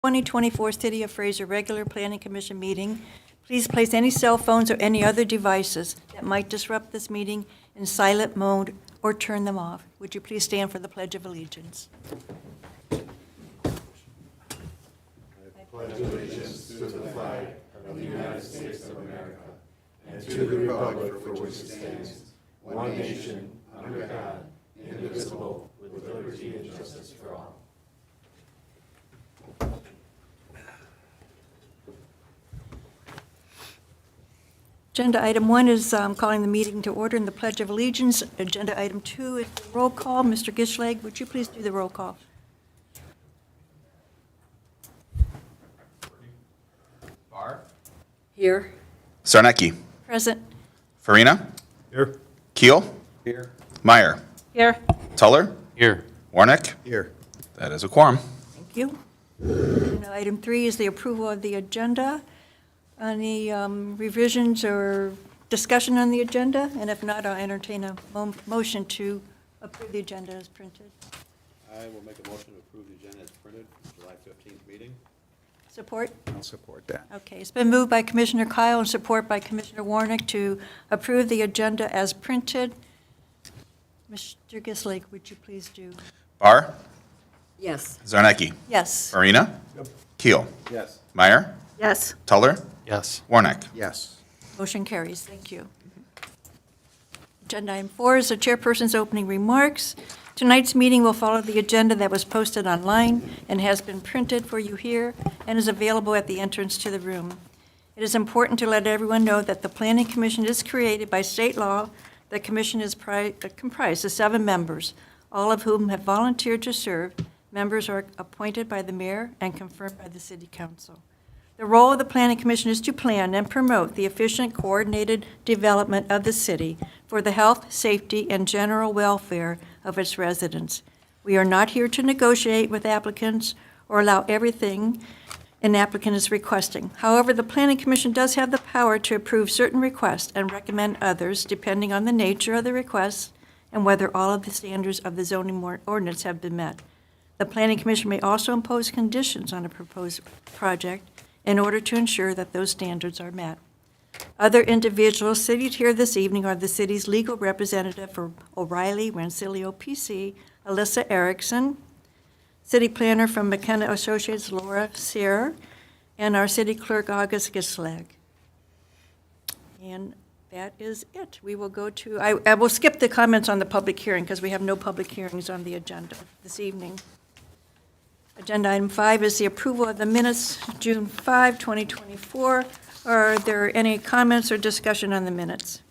2024 City of Fraser Regular Planning Commission meeting. Please place any cell phones or any other devices that might disrupt this meeting in silent mode or turn them off. Would you please stand for the Pledge of Allegiance? Pledge allegiance to the flag of the United States of America and to the republic for which it stands, one nation, under God, indivisible, with liberty and justice for all. Agenda item 1 is calling the meeting to order in the Pledge of Allegiance. Agenda item 2 is the roll call. Mr. Gischlag, would you please do the roll call? Barr. Here. Zarnecki. Present. Farina. Here. Keel. Here. Meyer. Here. Tuller. Here. Warnick. Here. That is a quorum. Thank you. Agenda item 3 is the approval of the agenda. Any revisions or discussion on the agenda? And if not, I'll entertain a motion to approve the agenda as printed. I will make a motion to approve the agenda as printed for July 15th meeting. Support? I'll support that. Okay, it's been moved by Commissioner Kyle and support by Commissioner Warnick to approve the agenda as printed. Mr. Gislake, would you please do? Barr. Yes. Zarnecki. Yes. Farina. Yep. Keel. Yes. Meyer. Yes. Tuller. Yes. Warnick. Yes. Motion carries. Thank you. Agenda item 4 is the chairperson's opening remarks. Tonight's meeting will follow the agenda that was posted online and has been printed for you here and is available at the entrance to the room. It is important to let everyone know that the Planning Commission is created by state law. The commission is comprised of 7 members, all of whom have volunteered to serve. Members are appointed by the mayor and confirmed by the city council. The role of the Planning Commission is to plan and promote the efficient, coordinated development of the city for the health, safety, and general welfare of its residents. We are not here to negotiate with applicants or allow everything an applicant is requesting. However, the Planning Commission does have the power to approve certain requests and recommend others, depending on the nature of the requests and whether all of the standards of the zoning ordinance have been met. The Planning Commission may also impose conditions on a proposed project in order to ensure that those standards are met. Other individuals seated here this evening are the city's legal representative for O'Reilly Rancilio PC, Alyssa Erickson, city planner from McKenna Associates, Laura Sear, and our city clerk, August Gislag. And that is it. We will go to, I will skip the comments on the public hearing because we have no public hearings on the agenda this evening. Agenda item 5 is the approval of the minutes, June 5, 2024. Are there any comments or discussion on the minutes?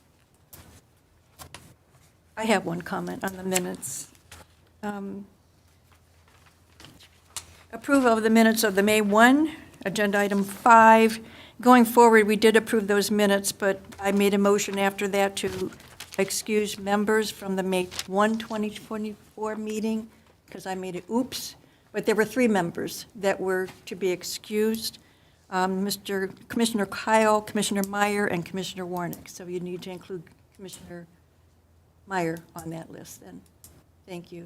I have one comment on the minutes. Approval of the minutes of the May 1, agenda item 5. Going forward, we did approve those minutes, but I made a motion after that to excuse members from the May 1, 2024 meeting because I made it oops. But there were 3 members that were to be excused, Commissioner Kyle, Commissioner Meyer, and Commissioner Warnick. So you need to include Commissioner Meyer on that list then. Thank you,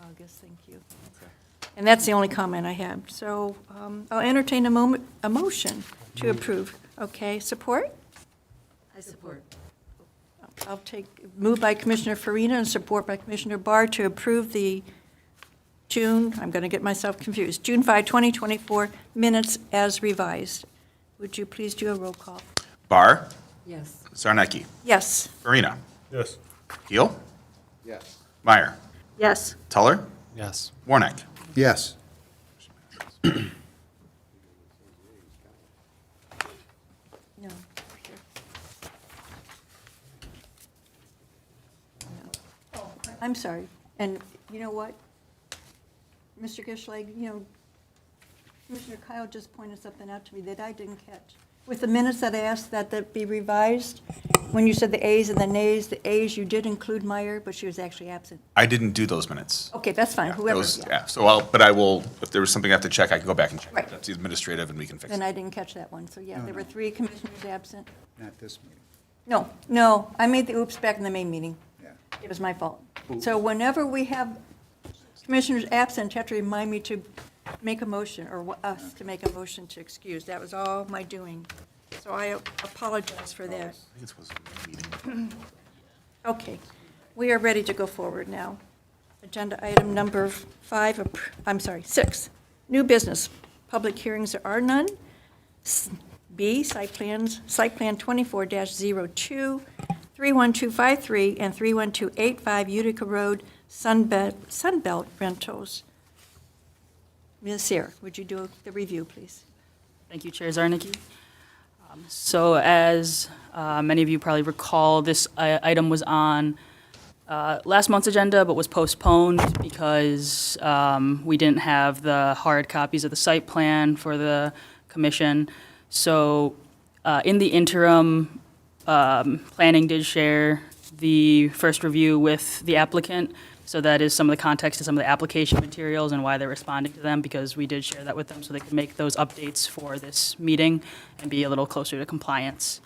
August, thank you. And that's the only comment I have. So I'll entertain a motion to approve. Okay, support? I support. I'll move by Commissioner Farina and support by Commissioner Barr to approve the I'm going to get myself confused, June 5, 2024 minutes as revised. Would you please do a roll call? Barr. Yes. Zarnecki. Yes. Farina. Yes. Keel. Yes. Meyer. Yes. Tuller. Yes. Warnick. Yes. No. Oh, I'm sorry. And you know what? Mr. Gischlag, Commissioner Kyle just pointed something out to me that I didn't catch. With the minutes that I asked that be revised, when you said the ayes and the nays, the ayes, you did include Meyer, but she was actually absent. I didn't do those minutes. Okay, that's fine, whoever. Yeah, so but I will, if there was something I have to check, I can go back and check. Right. That's administrative and we can fix Then it. I didn't catch that one. So, yeah, there were 3 commissioners absent. Not this meeting. No, I made the oops back in the main meeting. Yeah. It was my fault. So whenever we have commissioners absent, you have to remind me to make a motion, or us to make a motion to excuse. That was all my doing. So I apologize for that. I think it's supposed to be a meeting. Okay, we are ready to go forward now. Agenda item number 6, new business. Public hearings, there are none. B, site plan 24-02, 31253 and 31285 Utica Road, Sunbelt Rentals. Ms. Sear, would you do the review, please? Thank you, Chair Zarnicki. So as many of you probably recall, this item was on last month's agenda, but was postponed because we didn't have the hard copies of the site plan for the commission. So in the interim, planning did share the first review with the applicant. So that is some of the context to some of the application materials and why they're responding to them, because we did share that with them so they could make those updates for this meeting and be a little closer to compliance.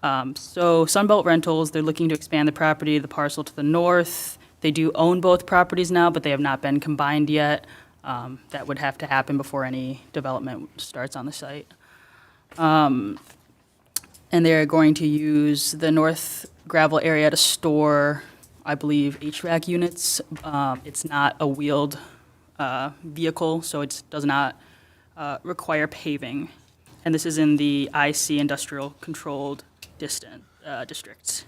So Sunbelt Rentals, they're looking to expand the property, the parcel to the north. They do own both properties now, but they have not been combined yet. That would have to happen before any development starts on the site. And they're going to use the north gravel area to store, I believe, HVAC units. It's not a wheeled vehicle, so it does not require paving. And this is in the IC Industrial Controlled District.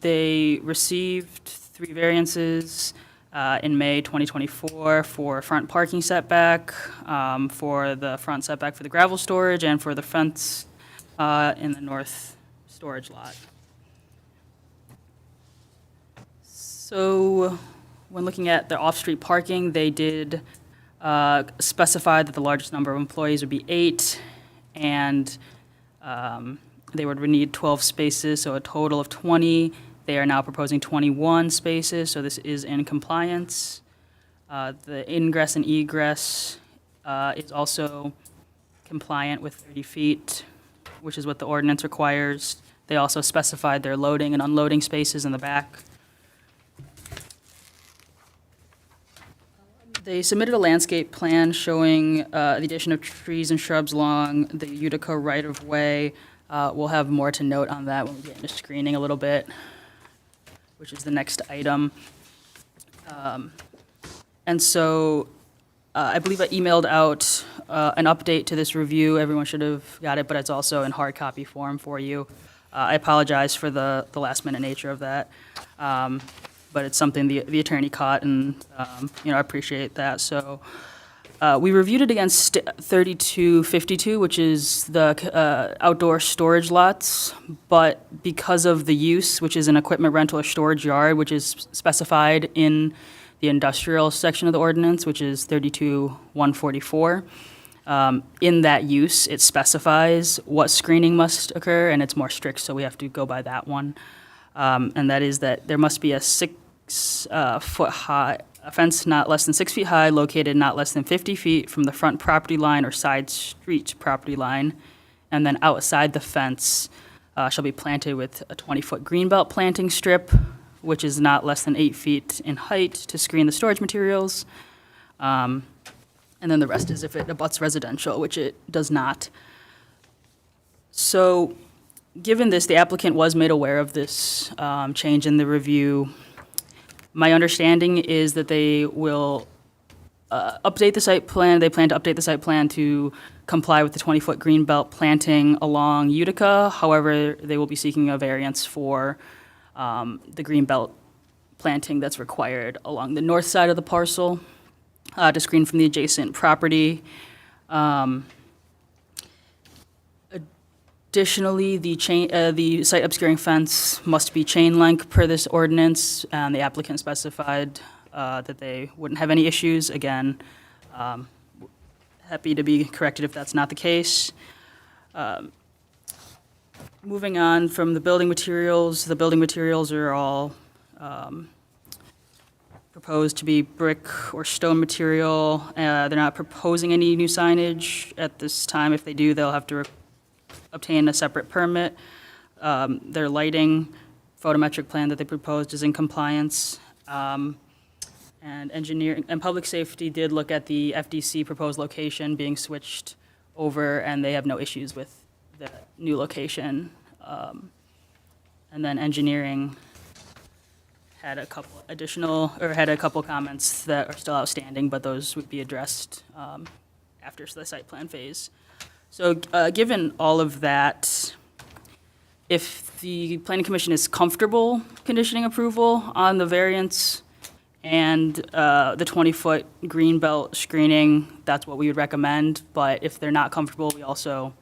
They received 3 variances in May 2024 for front parking setback, for the front setback for the gravel storage, and for the fence in the north storage lot. So when looking at the off-street parking, they did specify that the largest number of employees would be 8, and they would need 12 spaces, so a total of 20. They are now proposing 21 spaces, so this is in compliance. The ingress and egress is also compliant with 30 feet, which is what the ordinance requires. They also specified their loading and unloading spaces in the back. They submitted a landscape plan showing the addition of trees and shrubs along the Utica right-of-way. We'll have more to note on that when we get into screening a little bit, which is the next item. And so I believe I emailed out an update to this review. Everyone should have got it, but it's also in hard copy form for you. I apologize for the last-minute nature of that. But it's something the attorney caught, and I appreciate that. So we reviewed it against 3252, which is the outdoor storage lots, but because of the use, which is an equipment rental or storage yard, which is specified in the industrial section of the ordinance, which is 32144. In that use, it specifies what screening must occur, and it's more strict, so we have to go by that one. And that is that there must be a 6-foot high, a fence not less than 6 feet high, located not less than 50 feet from the front property line or side street property line, and then outside the fence shall be planted with a 20-foot greenbelt planting strip, which is not less than 8 feet in height to screen the storage materials. And then the rest is if it abuts residential, which it does not. So given this, the applicant was made aware of this change in the review. My understanding is that they will update the site plan. They plan to update the site plan to comply with the 20-foot greenbelt planting along Utica. However, they will be seeking a variance for the greenbelt planting that's required along the north side of the parcel to screen from the adjacent property. Additionally, the site obscuring fence must be chain link per this ordinance, and the applicant specified that they wouldn't have any issues. Again, happy to be corrected if that's not the case. Moving on from the building materials are all proposed to be brick or stone material. They're not proposing any new signage at this time. If they do, they'll have to obtain a separate permit. Their lighting photometric plan that they proposed is in compliance. And engineering, and public safety did look at the FDC proposed location being switched over, and they have no issues with the new location. And then engineering had a couple additional, or had a couple comments that are still outstanding, but those would be addressed after the site plan phase. So given all of that, if the planning commission is comfortable conditioning approval on the variance and the 20-foot green belt screening, that's what we would recommend. But if they're not comfortable, we also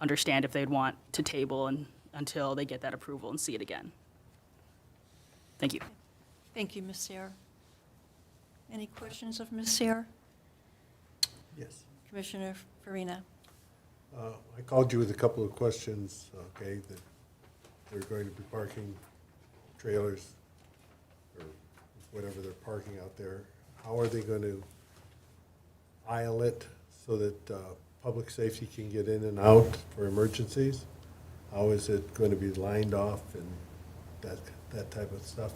understand if they'd want to table until they get that approval and see it again. Thank you. Thank you, Ms. Sayre. Any questions of Ms. Sayre? Yes. Commissioner Farina? I called you with a couple of questions, okay, that they're going to be parking trailers or whatever they're parking out there. How are they going to aisle it so that public safety can get in and out for emergencies? How is it going to be lined off and that type of stuff?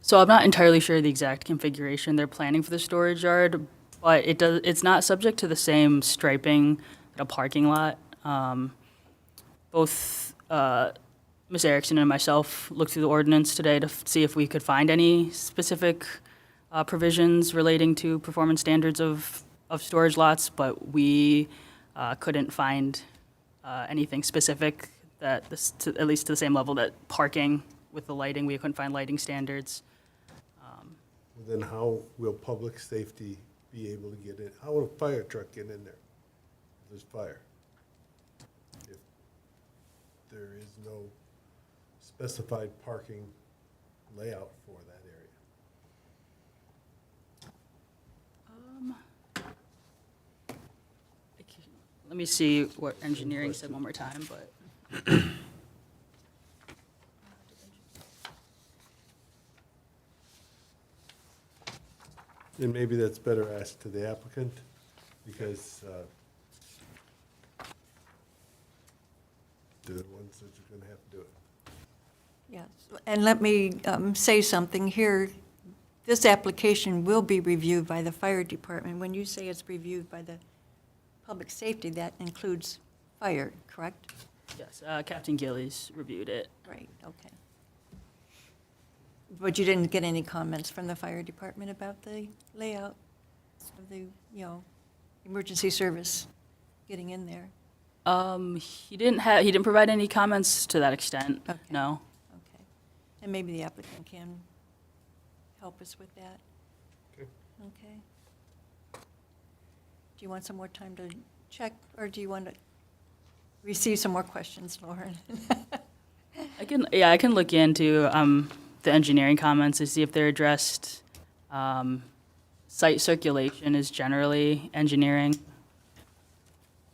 So I'm not entirely sure the exact configuration they're planning for the storage yard, but it's not subject to the same striping that a parking lot. Both Ms. Erickson and myself looked through the ordinance today to see if we could find any specific provisions relating to performance standards of storage lots, but we couldn't find anything specific that, at least to the same level that parking with the lighting, we couldn't find lighting standards. Then how will public safety be able to get in? How will a fire truck get in there? If there's fire. If there is no specified parking layout for that area. Let me see what engineering said one more time, but. And maybe that's better asked to the applicant, because they're the ones that are going to have to do it. Yes, and let me say something here. This application will be reviewed by the fire department. When you say it's reviewed by the public safety, that includes fire, correct? Yes, Captain Gillies reviewed it. Right, okay. But you didn't get any comments from the fire department about the layout of the, emergency service getting in there? He didn't provide any comments to that extent, Okay. no. Okay. And maybe the applicant can help us with that? Okay. Okay. Do you want some more time to check, or do you want to receive some more questions, Lauren? I can look into the engineering comments to see if they're addressed. Site circulation is generally engineering.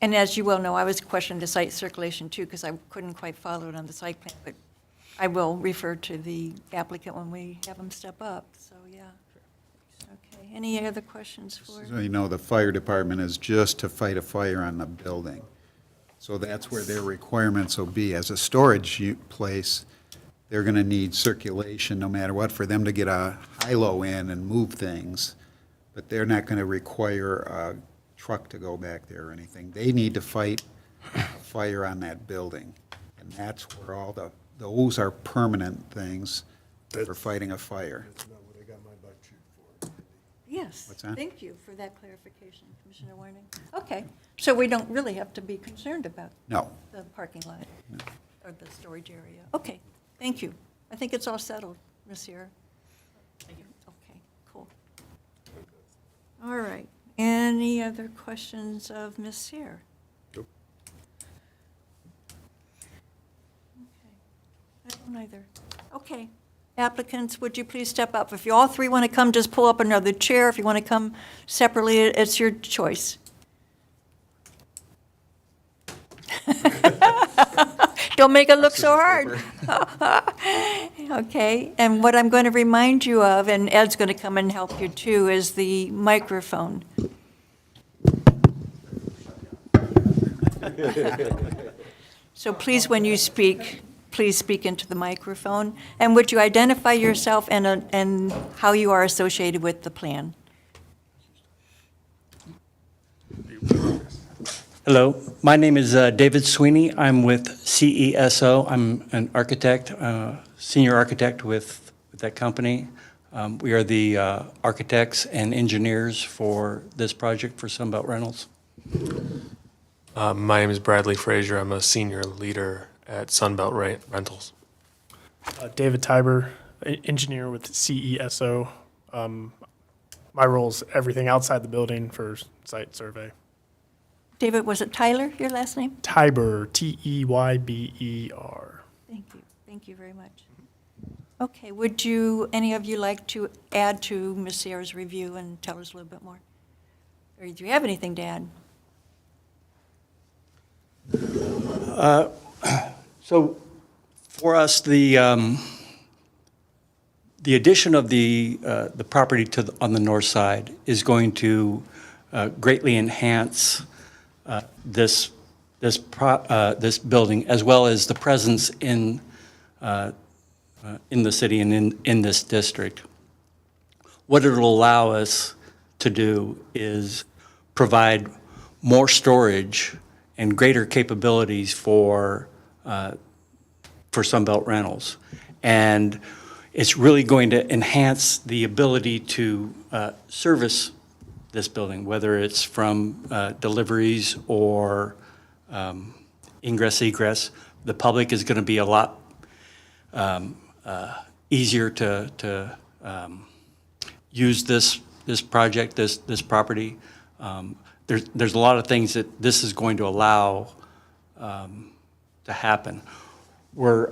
And as you well know, I was questioning the site circulation too, because I couldn't quite follow it on the site plan, but I will refer to the applicant when we have them step up, so, yeah. Okay, any other questions for? So you know, the fire department is just to fight a fire on the building. So that's where their requirements will be. As a storage place, they're going to need circulation no matter what for them to get a high-low in and move things. But they're not going to require a truck to go back there or anything. They need to fight a fire on that building. And that's where all those are permanent things for fighting a fire. That's not what I got my butt chewed for. Yes. What's that? Thank you for that clarification, Commissioner Warning. Okay, so we don't really have to be concerned about No. the parking lot or the storage area. Okay, thank you. I think it's all settled, Ms. Sierra. Thank you. Okay, cool. All right. Any other questions of Ms. Sierra? Nope. Okay. I don't either. Okay. Applicants, would you please step up? If you all three want to come, just pull up another chair. If you want to come separately, it's your choice. Don't make it look so hard. Okay, and what I'm going to remind you of, and Ed's going to come and help you too, is the microphone. So please, when you speak, please speak into the microphone. And would you identify yourself and how you are associated with the plan? Hello, my name is David Sweeney. I'm with CESO. I'm an architect, senior architect with that company. We are the architects and engineers for this project for Sunbelt Rentals. My name is Bradley Fraser. I'm a senior leader at Sunbelt Rentals. David Tiber, engineer with CESO. My role is everything outside the building for site survey. David, was it Tyler, your last name? Tiber, Teyber. Thank you. Thank you very much. Okay, would you, any of you like to add to Ms. Sierra's review and tell us a little bit more? Or do you have anything to add? So for us, the addition of the property on the north side is going to greatly enhance this building, as well as the presence in the city and in this district. What it'll allow us to do is provide more storage and greater capabilities for Sunbelt Rentals. And it's really going to enhance the ability to service this building, whether it's from deliveries or ingress, egress. The public is going to be a lot easier to use this project, this property. There's a lot of things that this is going to allow to happen. We're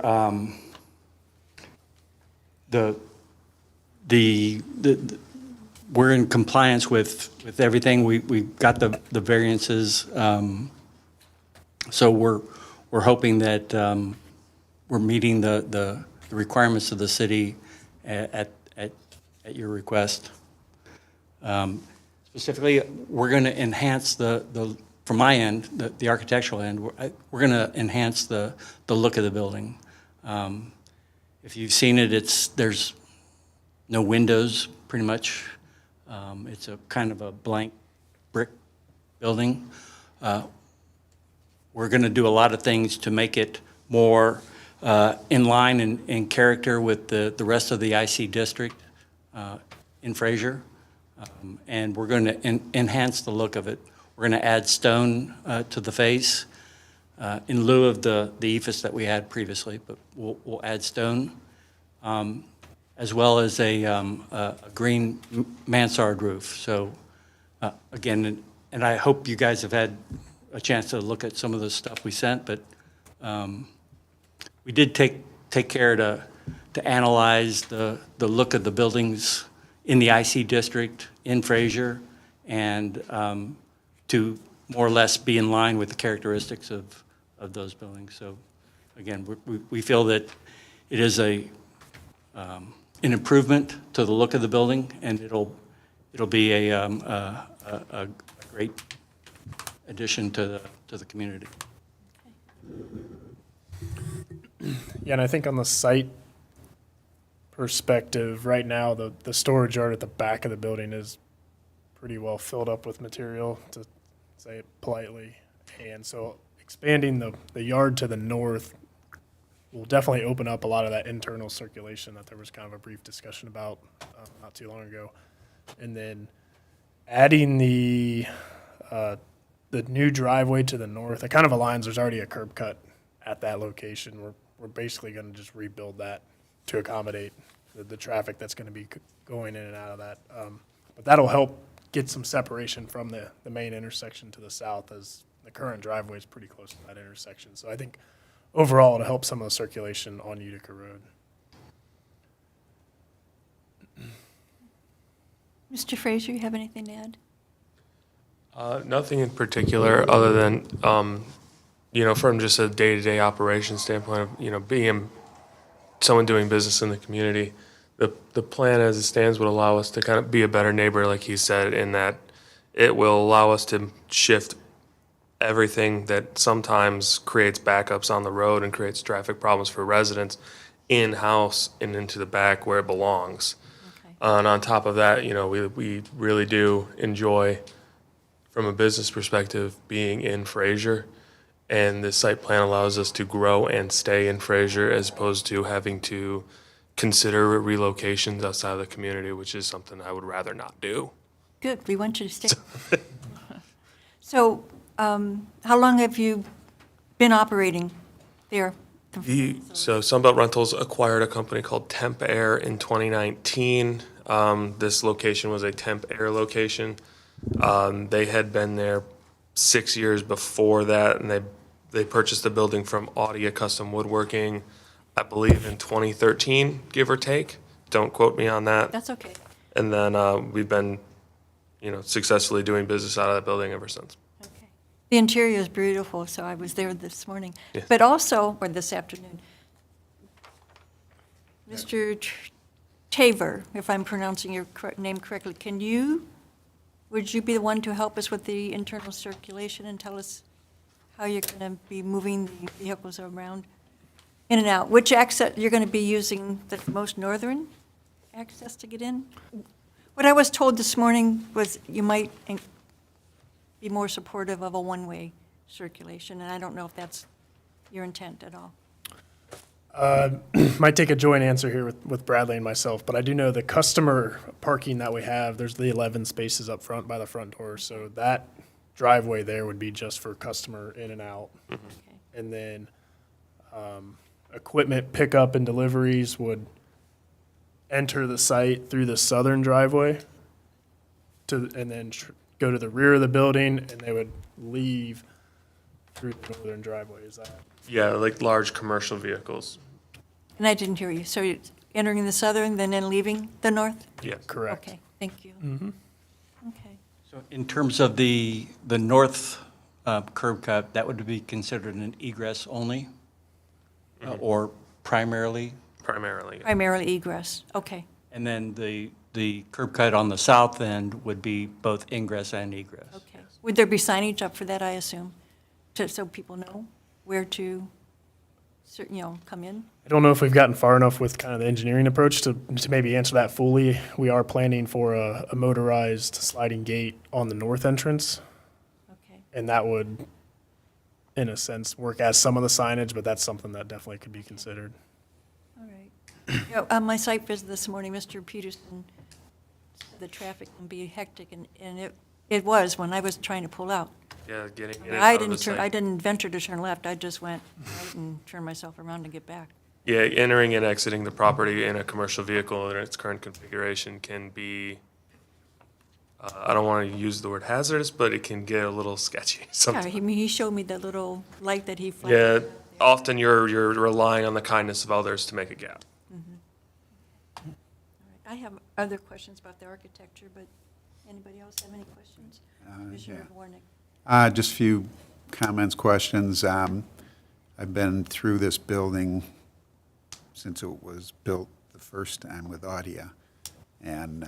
we're in compliance with everything. We've got the variances, so we're hoping that we're meeting the requirements of the city at your request. Specifically, we're going to enhance from my end, the architectural end, we're going to enhance the look of the building. If you've seen it, there's no windows, pretty much. It's a kind of a blank brick building. We're going to do a lot of things to make it more in line and in character with the rest of the IC district in Fraser. And we're going to enhance the look of it. We're going to add stone to the face in lieu of the ephes that we had previously, but we'll add stone, as well as a green mansard roof. So again, and I hope you guys have had a chance to look at some of the stuff we sent, but we did take care to analyze the look of the buildings in the IC district in Fraser, and to more or less be in line with the characteristics of those buildings. So again, we feel that it is an improvement to the look of the building, and it'll be a great addition to the community. Yeah, and I think on the site perspective, right now, the storage yard at the back of the building is pretty well filled up with material, to say it politely. And so expanding the yard to the north will definitely open up a lot of that internal circulation that there was kind of a brief discussion about not too long ago. And then adding the new driveway to the north, it kind of aligns. There's already a curb cut at that location. We're basically going to just rebuild that to accommodate the traffic that's going to be going in and out of that. But that'll help get some separation from the main intersection to the south, as the current driveway is pretty close to that intersection. So I think overall it'll help some of the circulation on Utica Road. Mr. Fraser, you have anything to add? Nothing in particular other than, from just a day-to-day operation standpoint of, being someone doing business in the community. The plan as it stands would allow us to kind of be a better neighbor, like he said, in that it will allow us to shift everything that sometimes creates backups on the road and creates traffic problems for residents in-house and into the back where it belongs. Okay. And on top of that, we really do enjoy, from a business perspective, being in Fraser. And this site plan allows us to grow and stay in Fraser as opposed to having to consider relocations outside of the community, which is something I would rather not do. Good, we want you to stay. So, how long have you been operating there? So Sunbelt Rentals acquired a company called Temp Air in 2019. This location was a Temp Air location. They had been there 6 years before that, and they purchased the building from Audia Custom Woodworking, I believe in 2013, give or take. Don't quote me on that. That's okay. And then we've been, successfully doing business out of that building ever since. Okay. The interior is beautiful, so I was there this morning. Yes. But also, or this afternoon, Mr. Taver, if I'm pronouncing your name correctly, would you be the one to help us with the internal circulation and tell us how you're going to be moving the vehicles around, in and out? Which access, you're going to be using the most northern access to get in? What I was told this morning was you might be more supportive of a one-way circulation, and I don't know if that's your intent at all. Might take a joint answer here with Bradley and myself, but I do know the customer parking that we have, there's the 11 spaces up front by the front door, so that driveway there would be just for customer in and out. Okay. And then equipment pickup and deliveries would enter the site through the southern driveway and then go to the rear of the building, and they would leave through the northern driveway. Is that? Yeah, like large commercial vehicles. And I didn't hear you. So you're entering the southern, then leaving the north? Yes. Correct. Okay, thank you. Mm-hmm. Okay. So in terms of the north curb cut, that would be considered an egress only? Or primarily? Primarily. Yeah. Primarily egress, okay. And then the curb cut on the south end would be both ingress and egress? Okay. Would there be signage up for that, I assume, so people know where to, come in? I don't know if we've gotten far enough with kind of the engineering approach to maybe answer that fully. We are planning for a motorized sliding gate on the north entrance, Okay. and that would, in a sense, work as some of the signage, but that's something that definitely could be considered. All right. On my site visit this morning, Mr. Peterson said the traffic can be hectic, and it was when I was trying to pull out. Yeah, getting in and I out of the didn't site. I didn't venture to turn left, I just went right and turned myself around to get back. Yeah, entering and exiting the property in a commercial vehicle in its current configuration can be, I don't want to use the word hazardous, but it can get a little sketchy Yeah, sometimes. he showed me the little light that he flashed. Yeah, often you're relying on the kindness of others to make a gap. All right. I have other questions about the architecture, but anybody else have any questions? Commissioner Warnick. Just a few comments, questions. I've been through this building since it was built the first time with Audia, and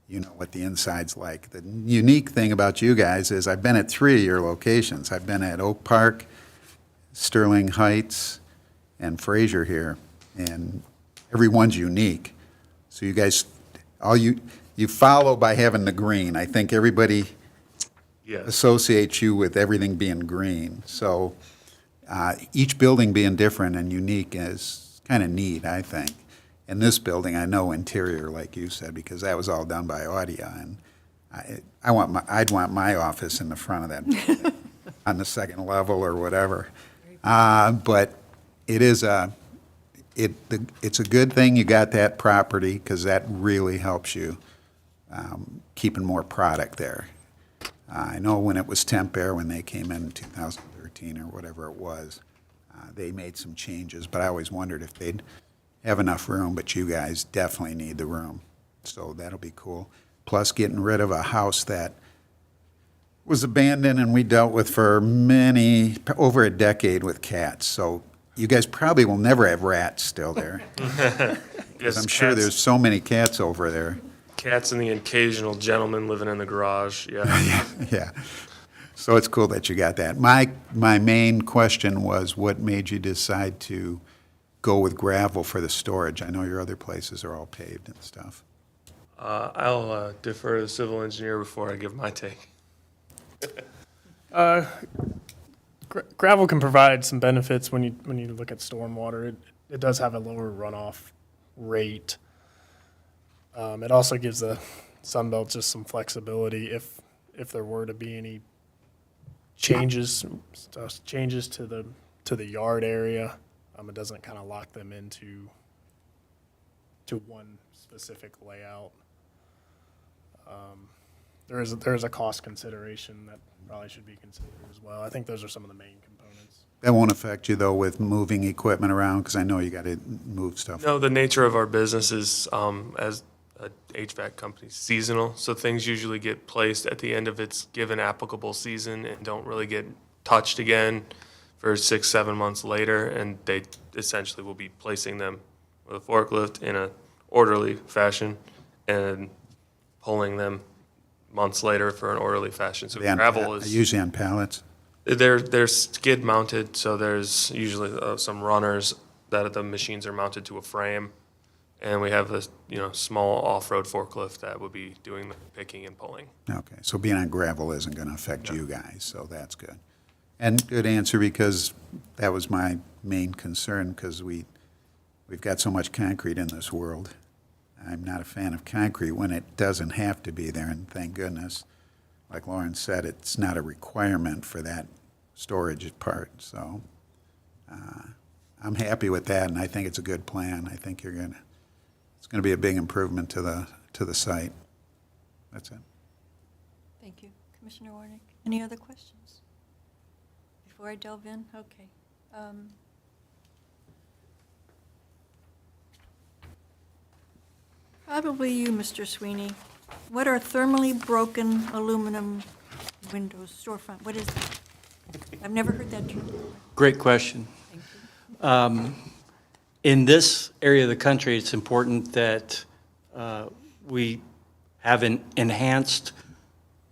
you know what the inside's like. The unique thing about you guys is I've been at 3 of your locations. I've been at Oak Park, Sterling Heights, and Fraser here, and everyone's unique. So you guys, you follow by having the green. I think everybody Yes. associates you with everything being green. So each building being different and unique is kind of neat, I think. In this building, I know interior, like you said, because that was all done by Audia, and I'd want my office in the front of that building, on the second level or whatever. But it is it's a good thing you got that property, because that really helps you keeping more product there. I know when it was Temp Air, when they came in 2013 or whatever it was, they made some changes, but I always wondered if they'd have enough room, but you guys definitely need the room. So that'll be cool. Plus getting rid of a house that was abandoned and we dealt with for over a decade with cats. So you guys probably will never have rats still there. Yes, Because I'm sure there's so many cats over there. Cats and the occasional gentleman living in the garage, yeah. Yeah. So it's cool that you got that. My main question was, what made you decide to go with gravel for the storage? I know your other places are all paved and stuff. I'll defer to the civil engineer before I give my take. Gravel can provide some benefits when you look at stormwater. It does have a lower runoff rate. It also gives the Sunbelt just some flexibility if there were to be any changes to the yard area. It doesn't kind of lock them into one specific layout. There is a cost consideration that probably should be considered as well. I think those are some of the main components. That won't affect you, though, with moving equipment around, because I know you got to move stuff. No, the nature of our business is, as a HVAC company, seasonal. So things usually get placed at the end of its given applicable season and don't really get touched again for 6-7 months later. And they essentially will be placing them with a forklift in a orderly fashion and pulling them months later for an orderly fashion. So gravel is Usually on pallets. they're skid mounted, so there's usually some runners that the machines are mounted to a frame, and we have a small off-road forklift that would be doing the picking and pulling. Okay, so being on gravel isn't going to affect you guys, so that's good. And good answer, because that was my main concern, because we've got so much concrete in this world. I'm not a fan of concrete when it doesn't have to be there, and thank goodness, like Lauren said, it's not a requirement for that storage part. So I'm happy with that, and I think it's a good plan. I think it's going to be a big improvement to the site. That's it. Thank you. Commissioner Warnick, any other questions? Before I delve in? Okay. Probably you, Mr. Sweeney. What are thermally broken aluminum windows, storefront? What is that? I've never heard that term before. Great question. Thank you. In this area of the country, it's important that we have enhanced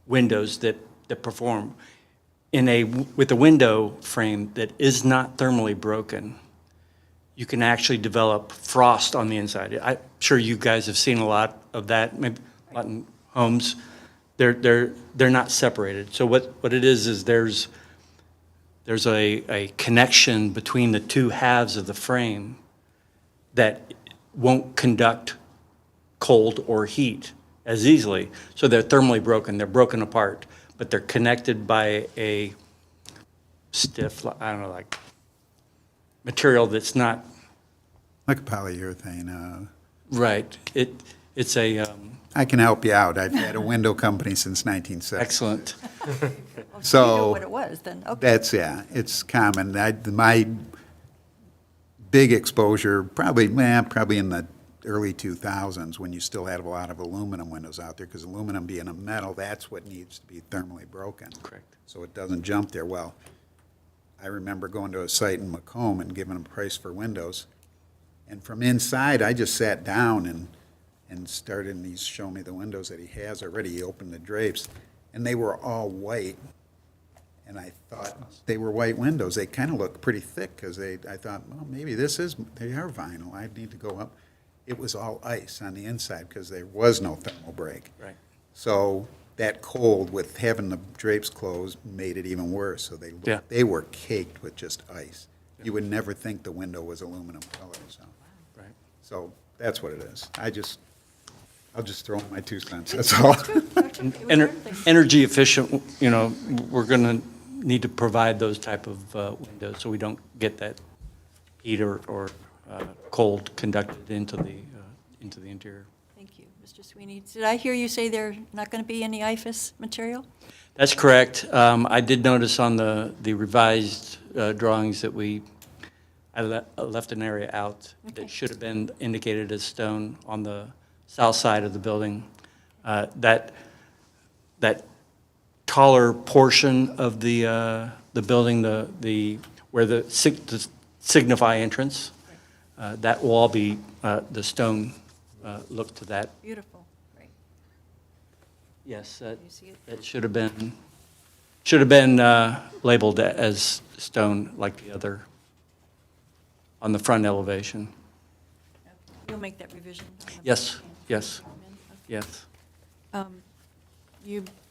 windows that perform. With a window frame that is not thermally broken, you can actually develop frost on the inside. I'm sure you guys have seen a lot of that, maybe a lot in homes. They're not separated. So what it is there's a connection between the two halves of the frame that won't conduct cold or heat as easily. So they're thermally broken. They're broken apart, but they're connected by a stiff, I don't know, like material that's not Like a polyurethane. right. It's a I can help you out. I've had a window company since 1970. excellent. Oh, So you know what it was then, okay. That's, it's common. My big exposure, probably in the early 2000s, when you still had a lot of aluminum windows out there, because aluminum being a metal, that's what needs to be thermally broken. Correct. So it doesn't jump there. Well, I remember going to a site in Macomb and giving them a price for windows. And from inside, I just sat down and started, and he's showing me the windows that he has already. He opened the drapes, and they were all white. And I thought they were white windows. They kind of looked pretty thick, because I thought, well, maybe they are vinyl. I need to go up. It was all ice on the inside, because there was no thermal break. Right. So that cold with having the drapes closed made it even worse. So they were caked with just ice. You would never think the window was aluminum colored. Right. So that's what it is. I'll just throw in my 2 cents, that's all. Energy efficient, we're going to need to provide those type of windows so we don't get that heat or cold conducted into the interior. Thank you, Mr. Sweeney. Did I hear you say there's not going to be any IFAS material? That's correct. I did notice on the revised drawings that I left an area out Okay. that should have been indicated as stone on the south side of the building. That taller portion of the building, where the signify entrance, that will all be the stone look to that. Beautiful, great. Yes, You see it? that should have been Should have been labeled as stone like the other on the front elevation. You'll make that revision? on the Yes, plan? yes, yes.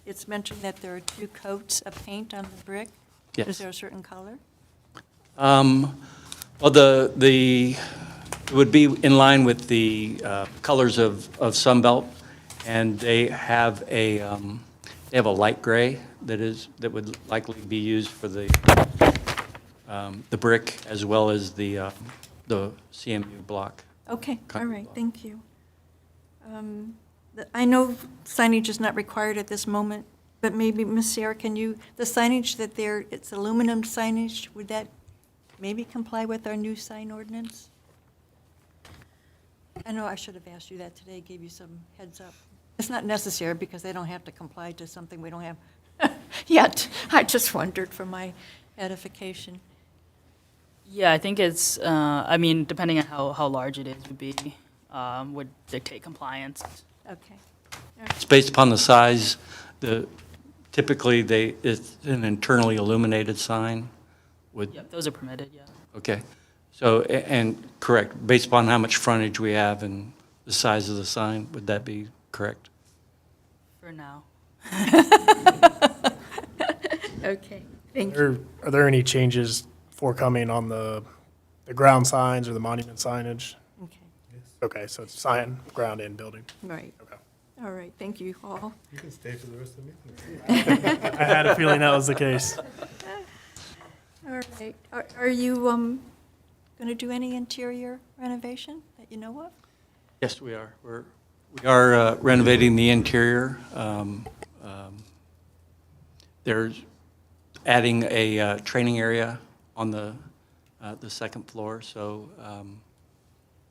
It's mentioned that there are 2 coats of paint on the brick. Yes. Is there a certain color? Well, it would be in line with the colors of Sunbelt, and they have a light gray that would likely be used for the brick as well as the CMU block. Okay, all Concrete right, block. thank you. I know signage is not required at this moment, but maybe, Ms. Sierra, the signage that it's aluminum signage, would that maybe comply with our new sign ordinance? I know I should have asked you that today, gave you some heads up. It's not necessary because they don't have to comply to something we don't have yet. I just wondered for my edification. Yeah, I think it's, I mean, depending on how large it is would dictate compliance. Okay. It's based upon the size. Typically, it's an internally illuminated sign. Yep, those are permitted, yeah. Okay. So, and correct, based upon how much frontage we have and the size of the sign, would that be correct? For now. Okay, thank you. Are there any changes forthcoming on the ground signs or the monument signage? Okay, Okay, so it's sign, ground, and building. right. Okay. All right, thank you all. You can stay for the rest of the meeting. I had a feeling that was the case. All right. Are you going to do any interior renovation that you know of? Yes, we are. We are renovating the interior. There's adding a training area on the second floor, so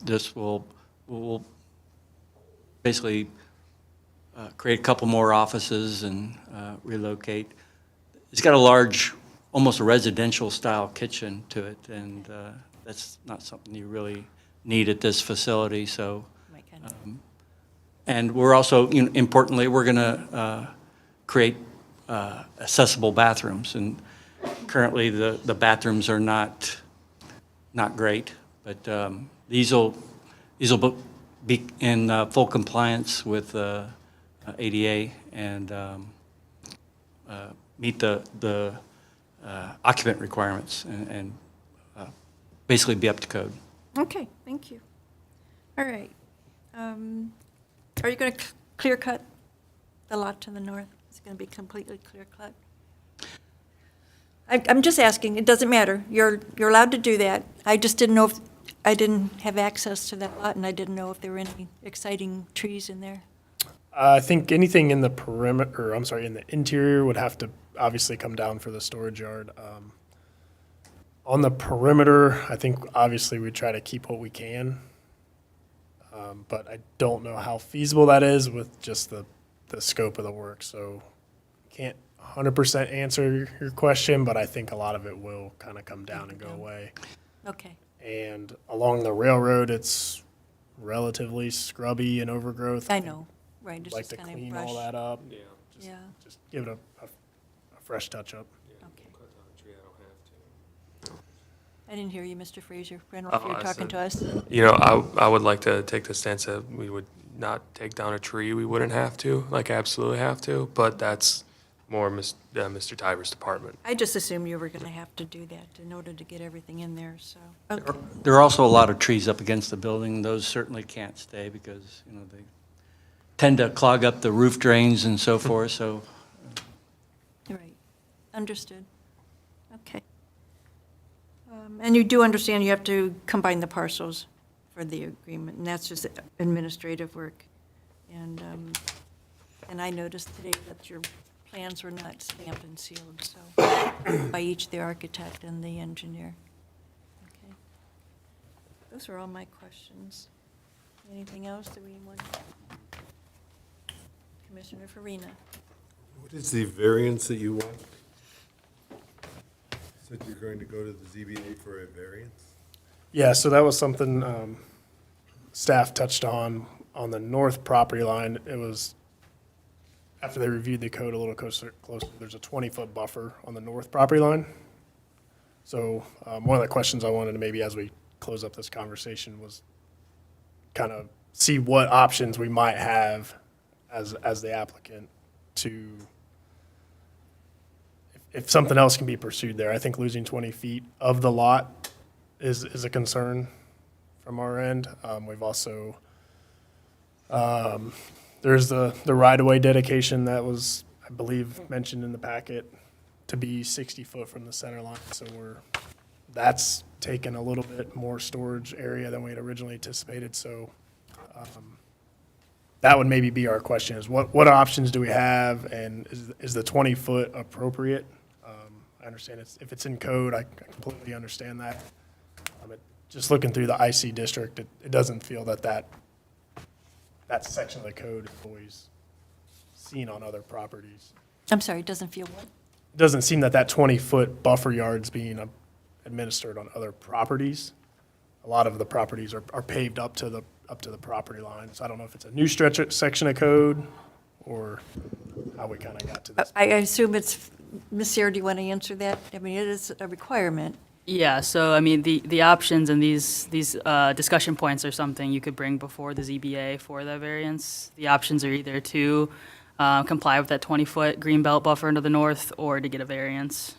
this will basically create a couple more offices and relocate. It's got a large, almost a residential style kitchen to it, and that's not something you really need at this facility, so. Might kind of- And we're also, importantly, we're going to create accessible bathrooms. And currently, the bathrooms are not great, but these will be in full compliance with ADA and meet the occupant requirements and basically be up to code. Okay, thank you. All right. Are you going to clear cut the lot to the north? It's going to be completely clear cut? I'm just asking, it doesn't matter. You're allowed to do that. I just didn't know if, I didn't have access to that lot, and I didn't know if there were any exciting trees in there. I think anything in the perimeter, or I'm sorry, in the interior would have to obviously come down for the storage yard. On the perimeter, I think obviously we try to keep what we can. But I don't know how feasible that is with just the scope of the work. So can't 100% answer your question, but I think a lot of it will kind of come down and go away. Okay, And along the railroad, it's relatively scrubby and overgrowth. I know, right, it's Like just to kind of clean brush. all that up. Yeah, Just give it a fresh touch up. okay. I didn't hear you, Mr. Fraser. Randolph, Oh, you were I talking said- to us? I would like to take the stance that we would not take down a tree. We wouldn't have to, like absolutely have to, but that's more Mr. Tiber's department. I just assumed you were going to have to do that in order to get everything in there, so, okay. There are also a lot of trees up against the building. Those certainly can't stay because, they tend to clog up the roof drains and so forth, so. Right, understood. Okay. And you do understand you have to combine the parcels for the agreement, and that's just administrative work. And I noticed today that your plans were not stamped and sealed, so, by each the architect and the engineer. Okay. Those are all my questions. Anything else that we want? Commissioner Farina? What is the variance that you want? Said you're going to go to the ZBA for a variance? Yeah, so that was something staff touched on the north property line. It was after they reviewed the code a little closer, there's a 20-foot buffer on the north property line. So one of the questions I wanted to maybe as we close up this conversation was kind of see what options we might have as the applicant to, if something else can be pursued there. I think losing 20 feet of the lot is a concern from our end. We've also, there's the right-of-way dedication that was, I believe, mentioned in the packet to be 60 foot from the center line. So that's taken a little bit more storage area than we had originally anticipated. So that would maybe be our question is what options do we have, and is the 20 foot appropriate? I understand if it's in code, I completely understand that. But just looking through the IC district, it doesn't feel that section of the code is always seen on other properties. I'm sorry, it doesn't feel what? It doesn't seem that 20-foot buffer yard's being administered on other properties. A lot of the properties are paved up to the property line. So I don't know if it's a new section of code or how we kind of got to this. I assume it's, Ms. Sarah, do you want to answer that? I mean, it is a requirement. Yeah, so I mean, the options and these discussion points are something you could bring before the ZBA for the variance. The options are either to comply with that 20-foot green belt buffer into the north or to get a variance.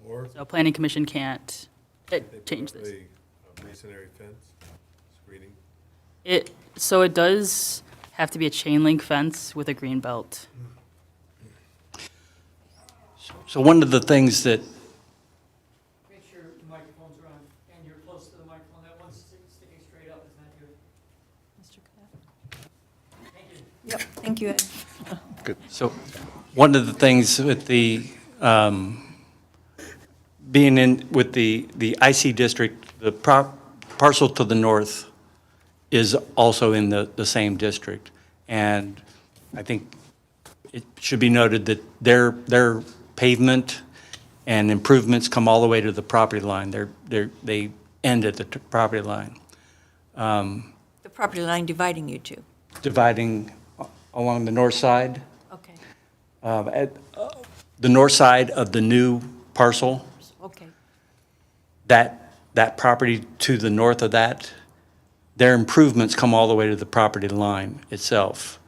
Or So Planning Commission can't change this. a masonry fence, screening. So it does have to be a chain link fence with a green belt. So one of the things that, Make sure the microphones are on and you're close to the microphone. That one's sticking straight up is not good. Mr. Knapp? Thank you. Yep, thank you, Ed. so one of the things with the, being in with the IC district, the parcel to the north is also in the same district. And I think it should be noted that their pavement and improvements come all the way to the property line. They end at the property line. The property line dividing you two. Dividing along the north side, Okay, at the north side of the new parcel, okay. that property to the north of that, their improvements come all the way to the property line itself.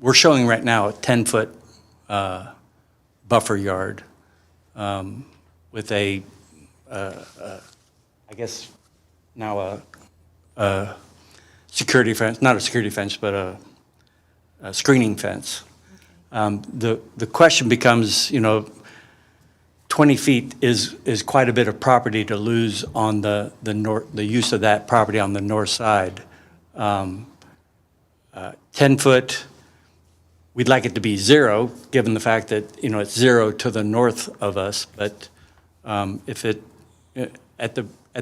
We're showing right now a 10-foot buffer yard with I guess now a security fence, not a security fence, but a screening fence. The question becomes, 20 feet is quite a bit of property to lose on the use of that property on the north side. 10 foot, we'd like it to be 0, given the fact that, it's 0 to the north of us. But if at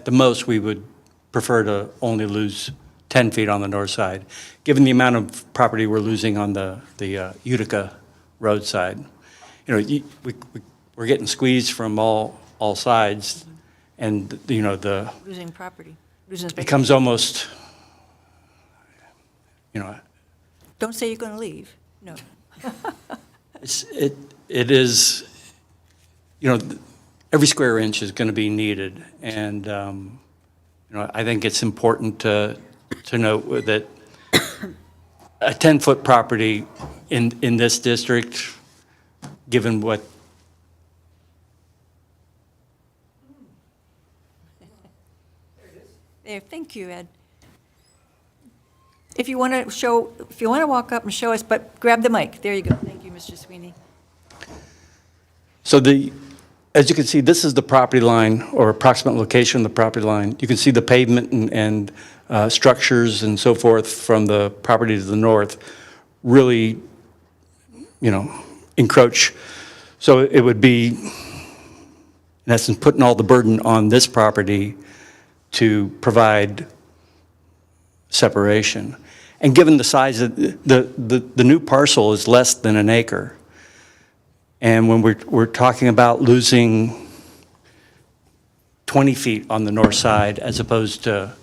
the most, we would prefer to only lose 10 feet on the north side, given the amount of property we're losing on the Utica roadside. We're getting squeezed from all sides, and, the Losing property, losing space. becomes almost, Don't say you're going to leave, no. it is, every square inch is going to be needed, and, I think it's important to note that a 10-foot property in this district, given what There, thank you, Ed. If you want to walk up and show us, but grab the mic. There you go. Thank you, Mr. Sweeney. So as you can see, this is the property line or approximate location of the property line. You can see the pavement and structures and so forth from the property to the north really, encroach. So it would be, in essence, putting all the burden on this property to provide separation. And given the size of the new parcel is less than an acre. And when we're talking about losing 20 feet on the north side as opposed to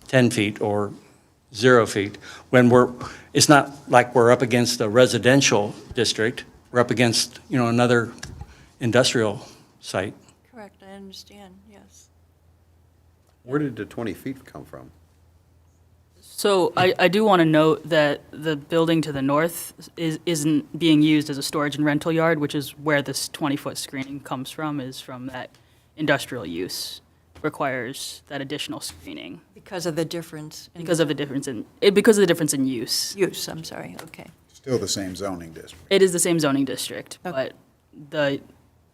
10 feet or 0 feet. When it's not like we're up against a residential district, we're up against, another industrial site. Correct, I understand, yes. Where did the 20 feet come from? So I do want to note that the building to the north isn't being used as a storage and rental yard, which is where this 20-foot screening comes from, is from that industrial use. Requires that additional screening Because of the difference in because of the difference in use. use, I'm sorry, okay. Still the same zoning district. It is the same zoning district, Okay. but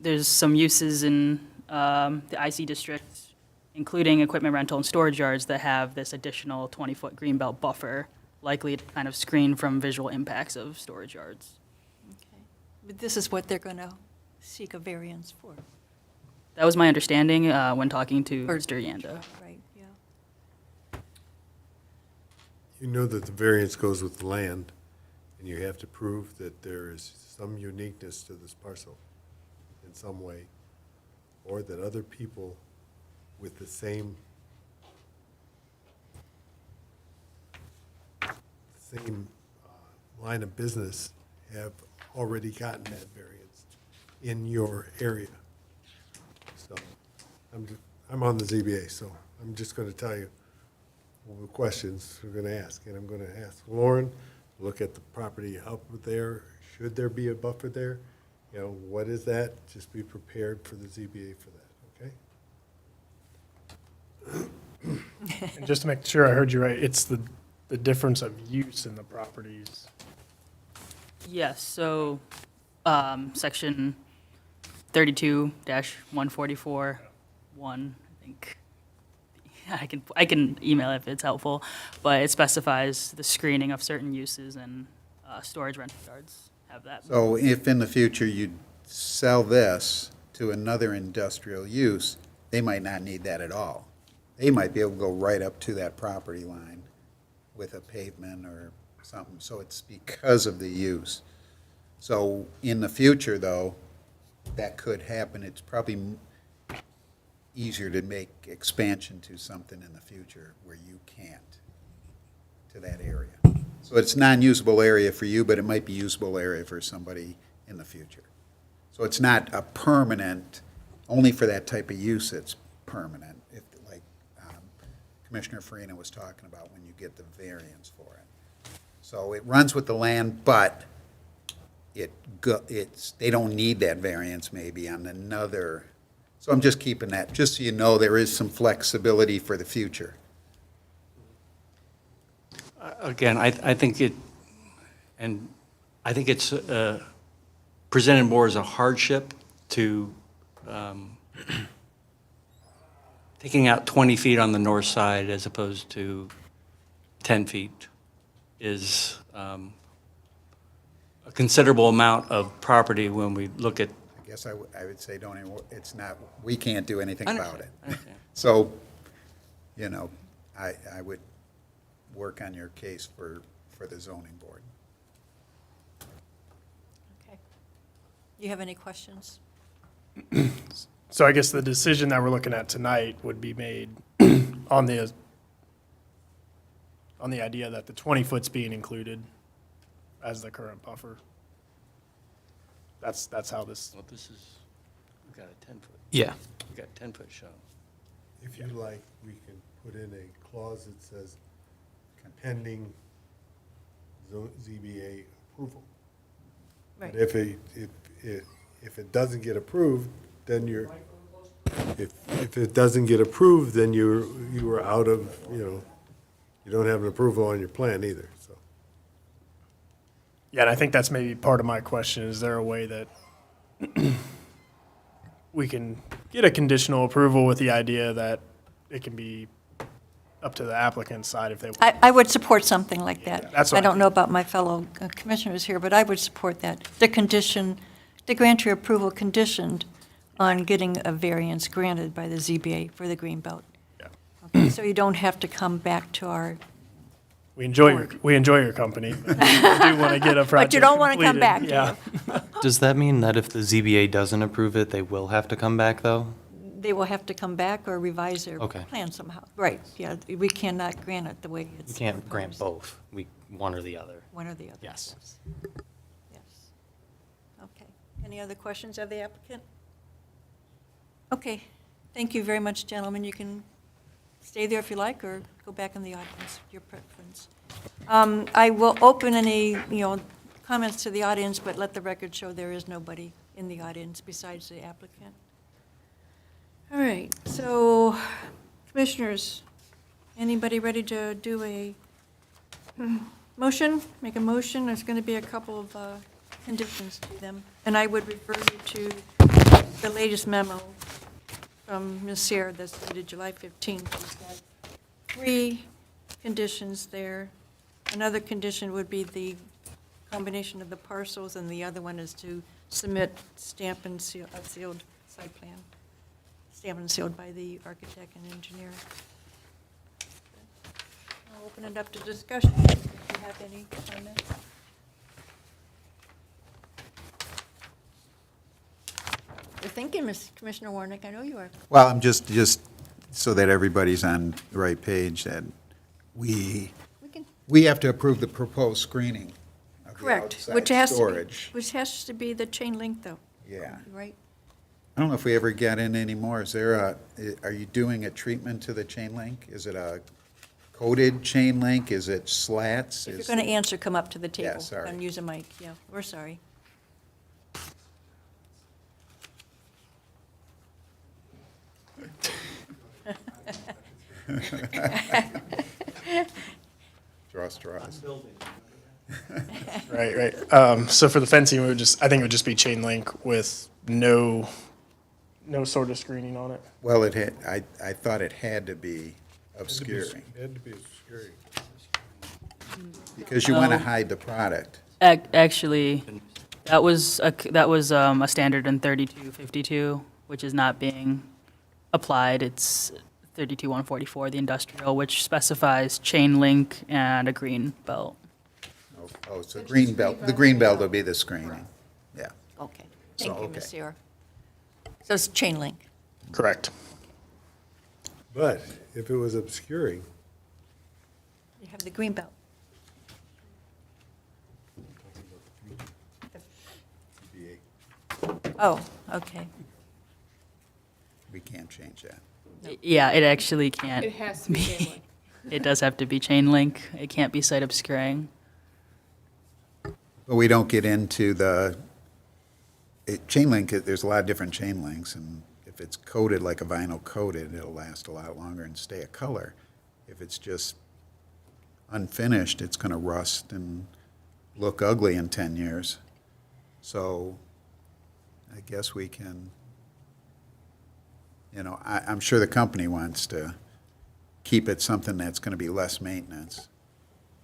there's some uses in the IC district, including equipment rental and storage yards, that have this additional 20-foot greenbelt buffer, likely to kind of screen from visual impacts of storage yards. Okay. But this is what they're going to seek a variance for, That was my understanding when talking to Or- Mr. Yanda. right, yeah. You know that the variance goes with the land, and you have to prove that there is some uniqueness to this parcel in some way, or that other people with the same line of business have already gotten that variance in your area. So, I'm on the ZBA, so I'm just gonna tell you all the questions we're gonna ask, and I'm gonna ask Lauren, look at the property up there, should there be a buffer there? What is that? Just be prepared for the ZBA for that, okay? And just to make sure I heard you right, it's the difference of use in the properties. Yes, so section 32-144, 1, I think. I can email it if it's helpful, but it specifies the screening of certain uses, and storage rental yards have that. So if in the future you sell this to another industrial use, they might not need that at all. They might be able to go right up to that property line with a pavement or something, so it's because of the use. So in the future, though, that could happen. It's probably easier to make expansion to something in the future where you can't, to that area. So it's non-usable area for you, but it might be usable area for somebody in the future. So it's not a permanent, only for that type of use it's permanent, if, like Commissioner Farina was talking about, when you get the variance for it. So it runs with the land, but they don't need that variance maybe on another. So I'm just keeping that, just so you know, there is some flexibility for the future. Again, I think it's presented more as a hardship to taking out 20 feet on the north side as opposed to 10 feet is a considerable amount of property when we look at. I guess I would say don't even, it's not, we can't do anything about it. I understand. So, I would work on your case for the zoning board. Okay. You have any questions? So I guess the decision that we're looking at tonight would be made on the idea that the 20 foot's being included as the current buffer. That's how this, Well, this is, we've got a 10-foot. Yeah. We've got 10-foot shown. If you like, we can put in a clause that says pending ZBA approval. Right. But if it doesn't get approved, then if it doesn't get approved, then you are out of, you don't have an approval on your plan either, so. yeah, and I think that's maybe part of my question. Is there a way that we can get a conditional approval with the idea that it can be up to the applicant's side if they want? I would support something like that. That's what I I don't know about my fellow commissioners here, but I would support that. The grant your approval conditioned on getting a variance granted by the ZBA for the Greenbelt. Yeah. Okay, so you don't have to come back to our, We enjoy your company. But we do want to get a project but you don't want to come completed. back, do Yeah. you? Does that mean that if the ZBA doesn't approve it, they will have to come back, though? they will have to come back or revise their Okay. plan somehow. Right, yeah, we cannot grant it the way it's We can't grant proposed. both, one or the other. One or the other. Yes. Yes. Okay. Any other questions of the applicant? Okay. Thank you very much, gentlemen. You can stay there if you like, or go back in the audience, your preference. I will open any, comments to the audience, but let the record show there is nobody in the audience besides the applicant. All right, so, commissioners, anybody ready to do a motion? Make a motion? There's going to be a couple of conditions to them. And I would refer you to the latest memo from Ms. Sierra that's dated July 15th. We've got 3 conditions there. Another condition would be the combination of the parcels, and the other one is to submit stamp and seal, a sealed site plan, stamped and sealed by the architect and engineer. I'll open it up to discussion, if you have any comments. You're thinking, Commissioner Warnick, I know you are. Well, I'm just so that everybody's on the right page, that we can. have to approve the proposed screening of the Correct, outside which has to be, storage. which has to be the chain link, though. Yeah. Right? I don't know if we ever get in anymore. Is there are you doing a treatment to the chain link? Is it a coated chain link? Is it slats? If you're going to answer, come up to the table. Yeah, sorry. And use a mic, yeah, we're sorry. Draw straws. Right. So for the fencing, I think it would just be chain link with no sort of screening on it. Well, I thought it had to be obscuring, Had to be obscuring. because you want to hide the product. Actually, that was a standard in 3252, which is not being applied. It's 32144, the industrial, which specifies chain link and a green belt. Oh, so green belt, the green belt will be the screening, yeah. Okay, So, thank you, okay. Ms. Sierra. So it's chain link. Correct. But if it was obscuring, You have the green belt. Oh, okay. We can't change that. Yeah, it actually can't. It has to be chain link. It does have to be chain link. It can't be site obscuring. But we don't get into chain link, there's a lot of different chain links, and if it's coated like a vinyl coated, it'll last a lot longer and stay a color. If it's just unfinished, it's going to rust and look ugly in 10 years. So I guess we can, I'm sure the company wants to keep it something that's going to be less maintenance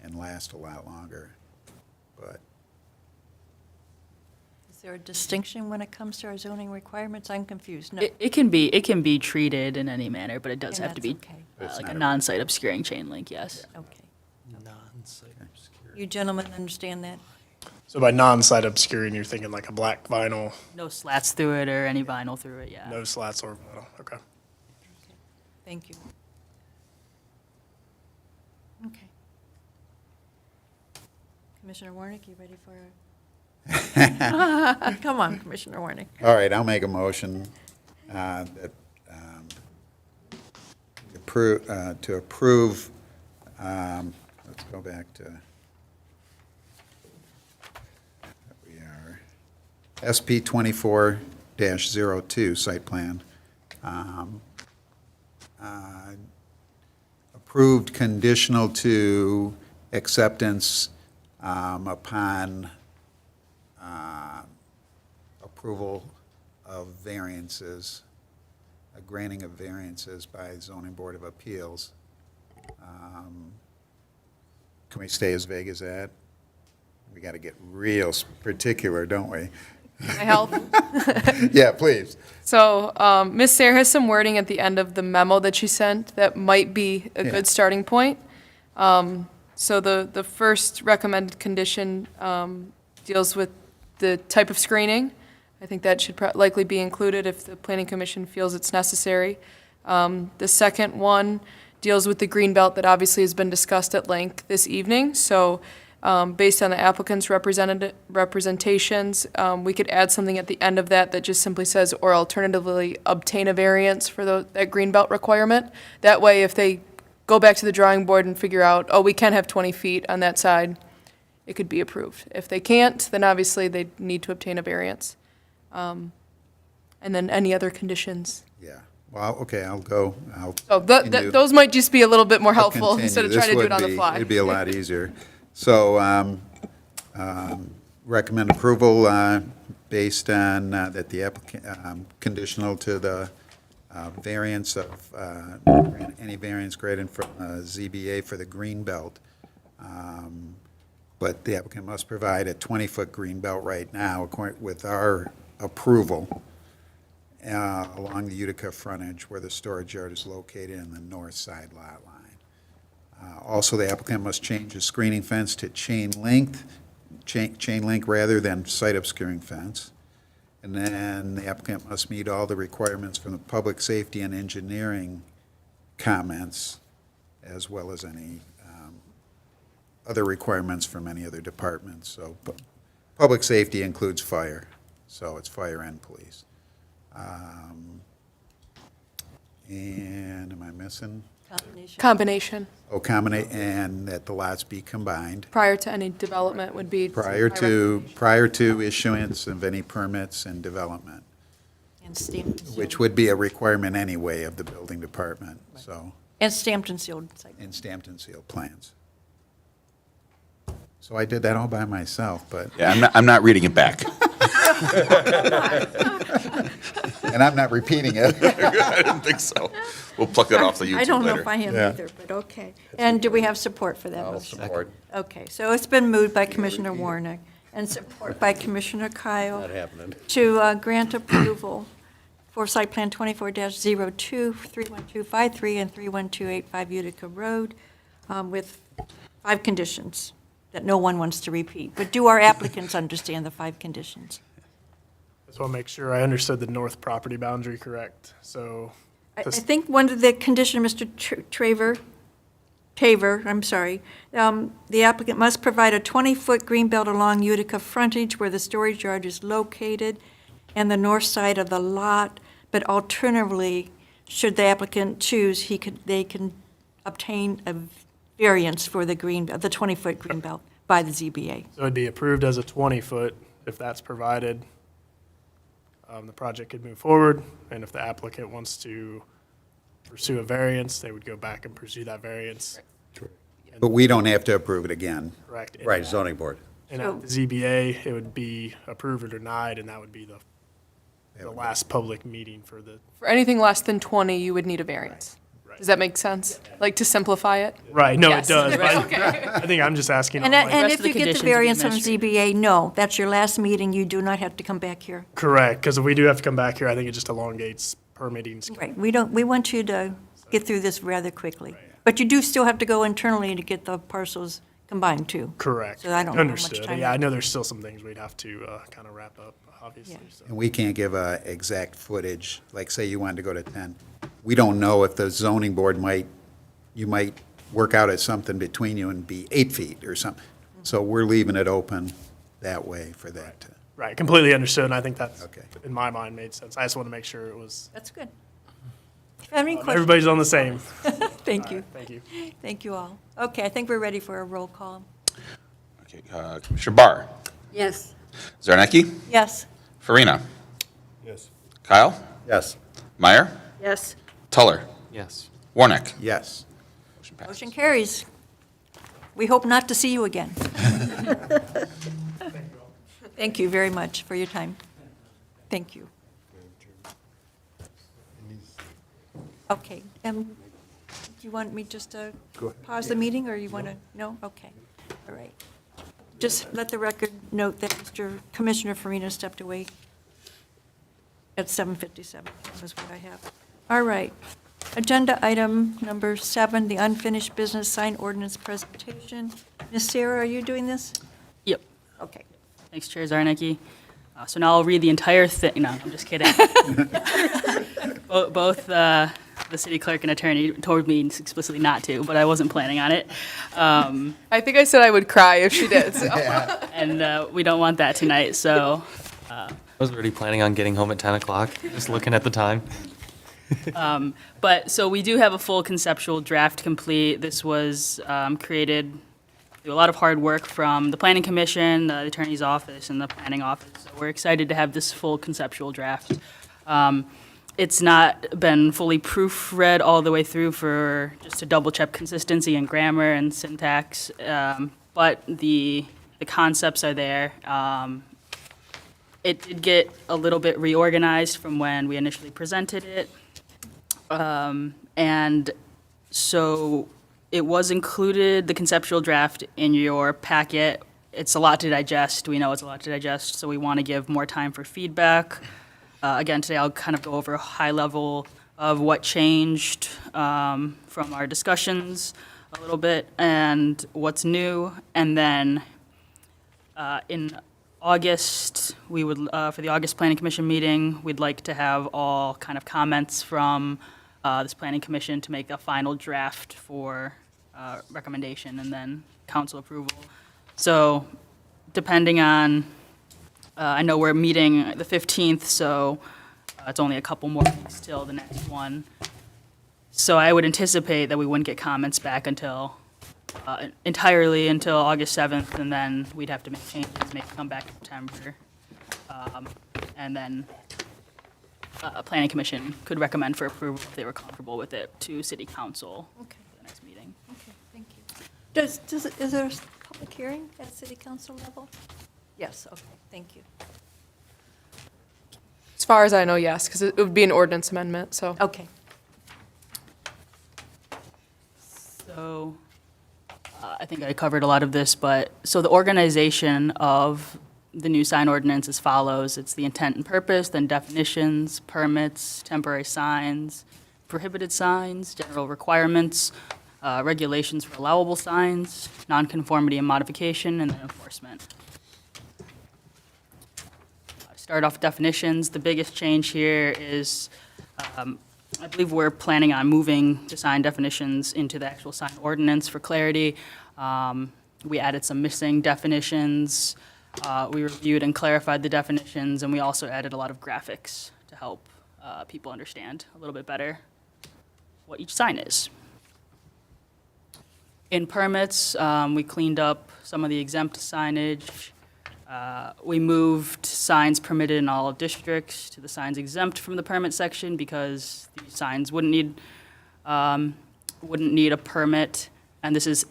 and last a lot longer, but Is there a distinction when it comes to our zoning requirements? I'm confused. No. It can be treated in any manner, but it does And have to be that's okay. It's like not a a- non-site obscuring chain link, yes. Okay. Non-site obscure. You gentlemen understand that? So by non-site obscuring, you're thinking like a black vinyl, No slats through it or any vinyl through it, yeah. no slats or vinyl. Okay. Thank you. Okay. Commissioner Warnick, you ready for a... Come on, Commissioner Warnick. all right, I'll make a motion that to approve, let's go back to, we are, SP 24-02 site plan. Approved conditional to acceptance upon approval of variances, a granting of variances by zoning board of appeals. Can we stay as vague as that? We got to get real particular, don't we? Can I help? Yeah, please. So, Ms. Sarah has some wording at the end of the memo that she sent that might be a Yeah. good starting point. So the first recommended condition deals with the type of screening. I think that should likely be included if the planning commission feels it's necessary. The second one deals with the green belt that obviously has been discussed at length this evening. So based on the applicant's representations, we could add something at the end of that that just simply says, or alternatively, obtain a variance for that green belt requirement. That way, if they go back to the drawing board and figure out, oh, we can have 20 feet on that side, it could be approved. If they can't, then obviously they need to obtain a variance. And then any other conditions. Yeah, well, okay, I'll go, I'll. So continue. those might just be a little bit more I'll helpful instead of continue. trying to do it This on the would be- fly. It'd be a lot easier. So, recommend approval based on that the applicant, conditional to the variance of, any variance granted from ZBA for the green belt. But the applicant must provide a 20-foot green belt right now, according, with our approval, along the Utica frontage where the storage yard is located in the north side lot line. Also, the applicant must change the screening fence to chain link rather than site obscuring fence. And then the applicant must meet all the requirements from the public safety and engineering comments, as well as any other requirements from any other departments. So public safety includes fire, so it's fire and police. And am I missing? Combination, Oh, combinate, and that the lots be combined prior to any development would be. prior my to recommendation. issuance of any permits and development, And stamped and which sealed. would be a requirement anyway of the building department, so, And stamped and sealed site. and stamped and sealed plans. So I did that all by myself, but, Yeah, I'm not reading it back. and I'm not repeating it. I didn't think so. We'll pluck that off the YouTube later. I don't know if I am Yeah. either, but okay. And do we have support for that? I'll motion? support. Okay, so it's been moved by Commissioner Warnick and support by Commissioner Kyle Not happening. to grant approval for site plan 24-02, 31253 and 31285 Utica Road with 5 conditions that no one wants to repeat. But do our applicants understand the 5 conditions? Just want to make sure I understood the north property boundary correct. So, I this- think one of the condition, Mr. Taver, I'm sorry, the applicant must provide a 20-foot green belt along Utica frontage where the storage yard is located and the north side of the lot, but alternatively, should the applicant choose, they can obtain a variance for the 20-foot green belt by the ZBA. so it'd be approved as a 20-foot if that's provided. The project could move forward, and if the applicant wants to pursue a variance, they would go back and pursue that variance. But we don't have to approve it again. Correct. And Right, at- zoning board. And at the ZBA, it would be approved or denied, and that would be the last public meeting for the, For anything less than 20, you would need a variance. Does that make sense? Like to simplify it? right, no, it Yes. does. but Okay. I think I'm just asking. And like- and rest if of the you get the conditions would be variance from administrative. ZBA, no, that's your last meeting, you do not have to come back here. Correct, because if we do have to come back here, I think it just elongates permitting. Right, we want you to get through this rather quickly. But you do still have to go internally to get the parcels combined too. Correct. So I don't know how much Understood. time Yeah, that- I know there's still some things we'd have to kind of wrap up, obviously. Yeah. So. And we can't give a exact footage, like say you wanted to go to 10. We don't know if the zoning board you might work out as something between you and be 8 feet or something. So we're leaving it open that way for that to. Right, completely understood, and I think that's, Okay. in my mind, made sense. I just want to make sure it was, That's good. If you have any questions? everybody's on the same. Thank you. Thank you. Thank you all. Okay, I think we're ready for a roll call. Okay, Commissioner Barr, Yes. Zarnecki, Yes? Farina, Yes. Kyle, Yes. Meyer, Yes. Tuller, Yes. Warnick. Yes. Motion passes. Motion carries. We hope not to see you again. Thank you very much for your time. Thank you. Okay, do you want me just to pause the meeting, or you want to, no? Okay, all right. Just let the record note that Mr. Commissioner Farina stepped away at 7:57, was what I have. All right. Agenda item number 7, the unfinished business sign ordinance presentation. Ms. Sarah, are you doing this? Yep. Okay. Thanks, Chair Zarnecki. So now I'll read the entire thing. No, I'm just kidding. Both the city clerk and attorney told me explicitly not to, but I wasn't planning on it. I think I said I would cry if she did, so. And we don't want that tonight, so. I was already planning on getting home at 10 o'clock, just looking at the time. But, so we do have a full conceptual draft complete. This was created through a lot of hard work from the Planning Commission, the Attorney's Office, and the Planning Office. So we're excited to have this full conceptual draft. It's not been fully proofread all the way through for just to double-check consistency and grammar and syntax, but the concepts are there. It did get a little bit reorganized from when we initially presented it. And so it was included, the conceptual draft, in your packet. It's a lot to digest. We know it's a lot to digest, so we want to give more time for feedback. Again, today I'll kind of go over a high level of what changed from our discussions a little bit and what's new. And then in August, we would, for the August Planning Commission meeting, we'd like to have all kind of comments from this Planning Commission to make a final draft for recommendation and then council approval. So depending on, I know we're meeting the 15th, so it's only a couple more weeks till the next one. So I would anticipate that we wouldn't get comments back until, entirely until August 7th, and then we'd have to make changes, maybe come back in September. And then a planning commission could recommend for approval if they were comfortable with it to city council Okay. for the next meeting. Okay, thank you. Is there a public hearing at city council level? Yes, okay, thank you. As far as I know, yes, because it would be an ordinance amendment, so. Okay. So, I think I covered a lot of this, but, so the organization of the new sign ordinance as follows. It's the intent and purpose, then definitions, permits, temporary signs, prohibited signs, general requirements, regulations for allowable signs, nonconformity and modification, and then enforcement. Start off with definitions. The biggest change here is, I believe we're planning on moving the sign definitions into the actual sign ordinance for clarity. We added some missing definitions. We reviewed and clarified the definitions, and we also added a lot of graphics to help people understand a little bit better what each sign is. In permits, we cleaned up some of the exempt signage. We moved signs permitted in all districts to the signs exempt from the permit section because these signs wouldn't need a permit. And this is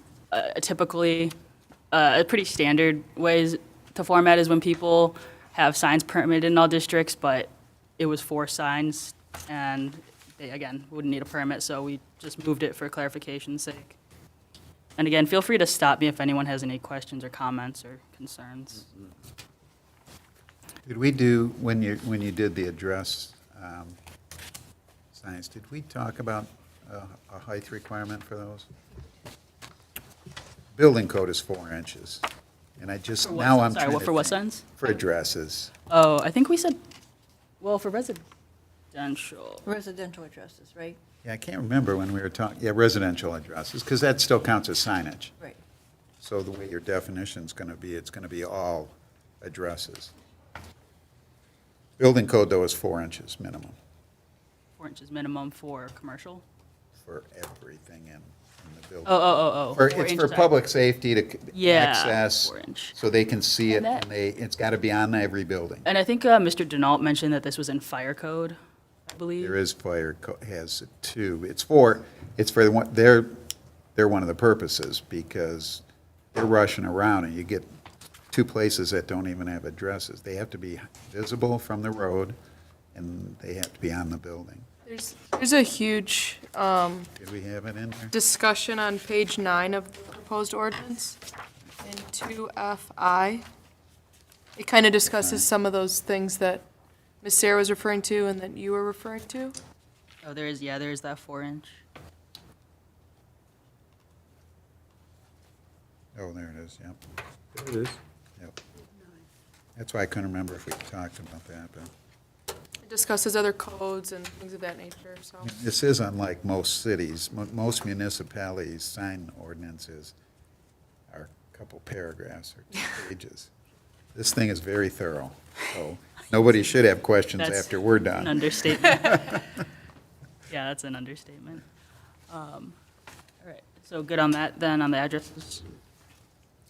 typically a pretty standard ways to format is when people have signs permitted in all districts, but it was 4 signs, and they, again, wouldn't need a permit, so we just moved it for clarification's sake. And again, feel free to stop me if anyone has any questions or comments or concerns. Did we do, when you did the address signs, did we talk about a height requirement for those? Building code is 4 inches, and I just, now I'm trying to For what think. signs? For addresses. Oh, I think we said, well, for residential. Residential addresses, right? Yeah, I can't remember when we were talking, yeah, residential addresses, because that still counts as signage. Right. So the way your definition's going to be, it's going to be all addresses. Building code, though, is 4 inches minimum 4 inches minimum for commercial? for everything in the building. Oh. For- 4 It's for inches, public safety to Yeah, access, 4 inch. so they can see it, And that- and it's got to be on every building. And I think Mr. Denault mentioned that this was in fire code, I believe. There is has it too. It's for the one, they're one of the purposes, because they're rushing around, and you get 2 places that don't even have addresses. They have to be visible from the road, and they have to be on the building. There's a huge Did we have it in there? discussion on page 9 of the proposed ordinance in 2FI. It kind of discusses some of those things that Ms. Sarah was referring to and that you were referring to. Oh, there is that 4 inch. Oh, there it is, yep. There it is. Yep. That's why I couldn't remember if we talked about that, but It discusses other codes and things of that nature, so. this is unlike most cities. Most municipalities' sign ordinances are a couple paragraphs or 2 pages. This thing is very thorough, so nobody should have questions That's after we're an done. understatement. Yeah, that's an understatement. All right, so good on that, then, on the addresses?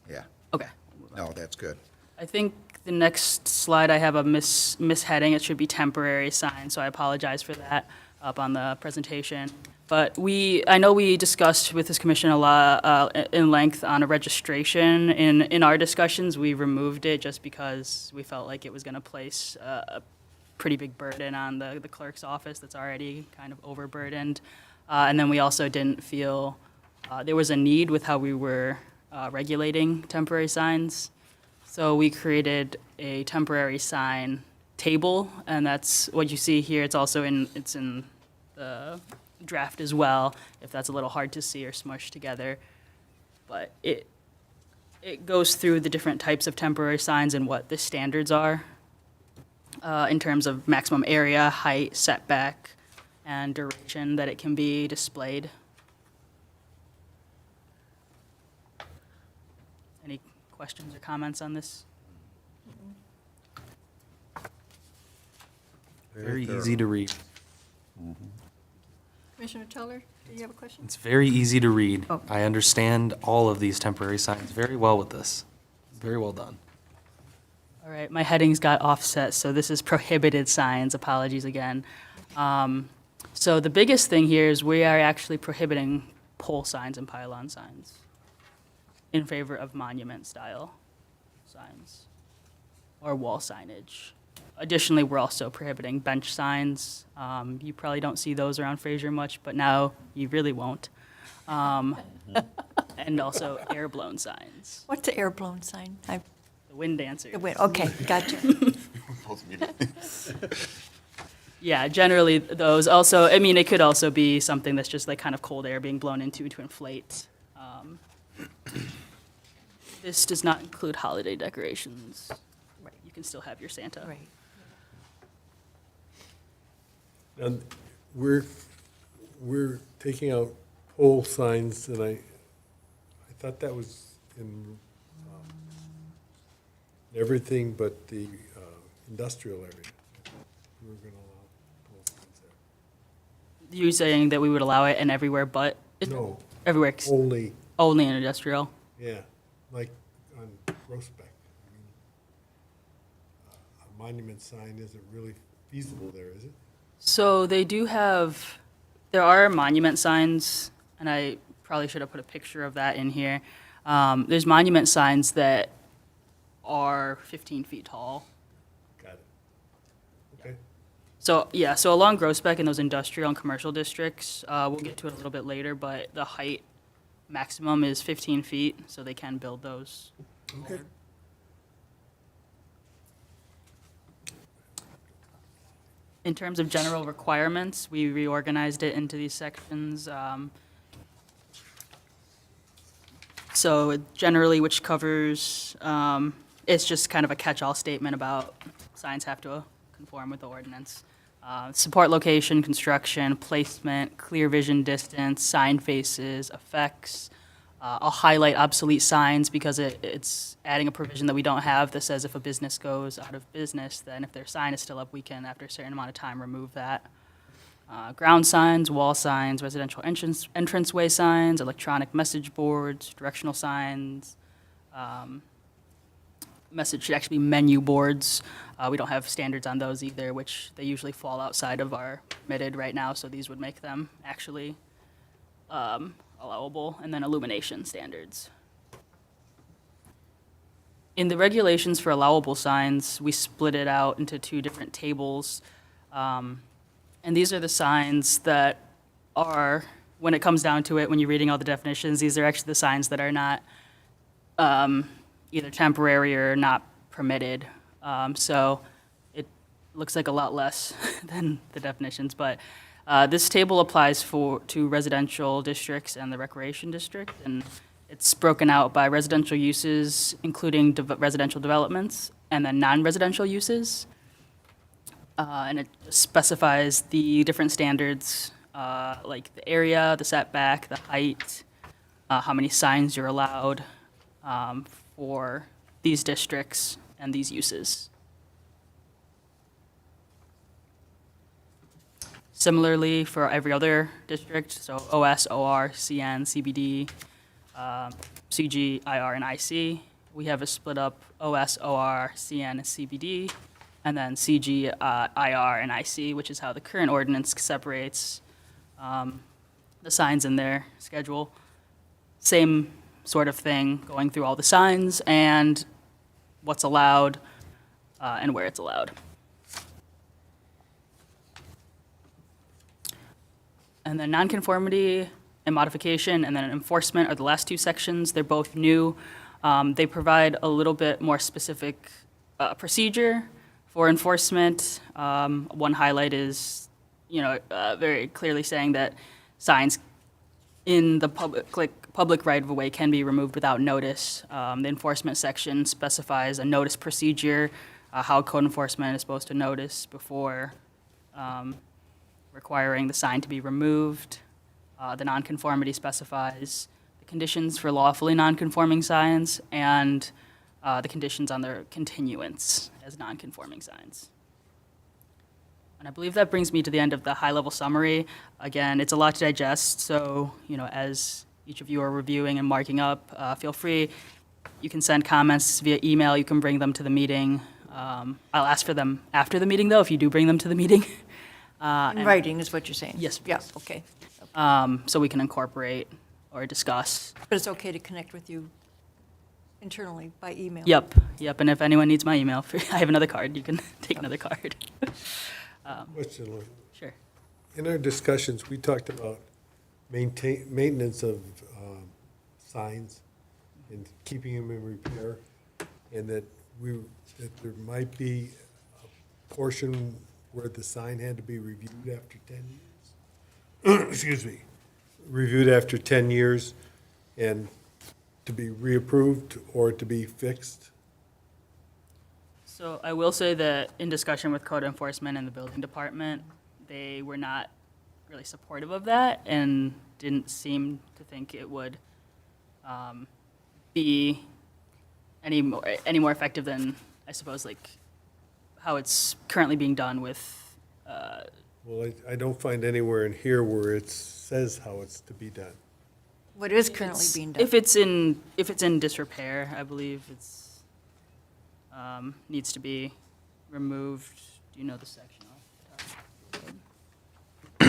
Yeah, Okay. no, that's good. I think the next slide, I have a misheading. It should be temporary sign, so I apologize for that up on the presentation. But I know we discussed with this commission a lot in length on a registration. In our discussions, we removed it just because we felt like it was going to place a pretty big burden on the clerk's office that's already kind of overburdened. And then we also didn't feel there was a need with how we were regulating temporary signs. So we created a temporary sign table, and that's what you see here. It's also in the draft as well, if that's a little hard to see or smushed together. But it goes through the different types of temporary signs and what the standards are in terms of maximum area, height, setback, and duration that it can be displayed. Any questions or comments on this? Very easy to read. Commissioner Teller, do you have a question? It's very easy to read. Oh. I understand all of these temporary signs very well with this. Very well done. All right, my headings got offset, so this is prohibited signs. Apologies again. So the biggest thing here is we are actually prohibiting pole signs and pylon signs in favor of monument-style signs or wall signage. Additionally, we're also prohibiting bench signs. You probably don't see those around Fraser much, but now you really won't. And also air-blown signs, What's the air-blown sign? the wind dancers. Okay, gotcha. Yeah, generally those. Also, I mean, it could also be something that's just like kind of cold air being blown into to inflate. This does not include holiday decorations. Right. You can still have your Santa. Right. And we're taking out pole signs, and I thought that was in everything but the industrial area. We were gonna allow pole signs there. You saying that we would allow it in everywhere but? No, Everywhere, only, only in industrial? yeah, like on Groesbeck. I mean, a monument sign isn't really feasible there, is it? So they do have, there are monument signs, and I probably should have put a picture of that in here. There's monument signs that are 15 feet tall. Got it. Okay. So, yeah, so along Groesbeck in those industrial and commercial districts, we'll get to it a little bit later, but the height maximum is 15 feet, so they can build those. Okay. In terms of general requirements, we reorganized it into these sections. So generally, which covers, it's just kind of a catch-all statement about signs have to conform with the ordinance. Support location, construction, placement, clear vision distance, sign faces, effects. I'll highlight obsolete signs because it's adding a provision that we don't have that says if a business goes out of business, then if their sign is still up, we can, after a certain amount of time, remove that. Ground signs, wall signs, residential entranceway signs, electronic message boards, directional signs. Message should actually be menu boards. We don't have standards on those either, which they usually fall outside of our permitted right now, so these would make them actually allowable. And then illumination standards. In the regulations for allowable signs, we split it out into 2 different tables. And these are the signs that are, when it comes down to it, when you're reading all the definitions, these are actually the signs that are not either temporary or not permitted. So it looks like a lot less than the definitions, but this table applies to residential districts and the recreation district, and it's broken out by residential uses, including residential developments, and then non-residential uses. And it specifies the different standards, like the area, the setback, the height, how many signs you're allowed for these districts and these uses. Similarly, for every other district, so OS, OR, CN, CBD, CG, IR, and IC, we have a split up OS, OR, CN, and CBD, and then CG, IR, and IC, which is how the current ordinance separates the signs in their schedule. Same sort of thing, going through all the signs and what's allowed and where it's allowed. And then nonconformity and modification, and then enforcement are the last two sections. They're both new. They provide a little bit more specific procedure for enforcement. One highlight is, very clearly saying that signs in the public right-of-way can be removed without notice. The enforcement section specifies a notice procedure, how code enforcement is supposed to notice before requiring the sign to be removed. The nonconformity specifies the conditions for lawfully nonconforming signs and the conditions on their continuance as nonconforming signs. And I believe that brings me to the end of the high-level summary. Again, it's a lot to digest, so as each of you are reviewing and marking up, feel free. You can send comments via email. You can bring them to the meeting. I'll ask for them after the meeting, though, if you do bring them to the meeting. In writing is what you're saying? Yes, Yeah, please. okay. So we can incorporate or discuss. But it's okay to connect with you internally by email? Yep, and if anyone needs my email, I have another card. You can take another card. Question, Lloyd. Sure. In our discussions, we talked about maintenance of signs and keeping them in repair, and that there might be a portion where the sign had to be reviewed after 10 years. Excuse me. Reviewed after 10 years and to be reapproved or to be fixed. So I will say that in discussion with code enforcement and the building department, they were not really supportive of that and didn't seem to think it would be any more effective than, I suppose, like how it's currently being done with. Well, I don't find anywhere in here where it says how it's to be done. What is currently being done? If it's in disrepair, I believe it's needs to be removed. Do you know the section? I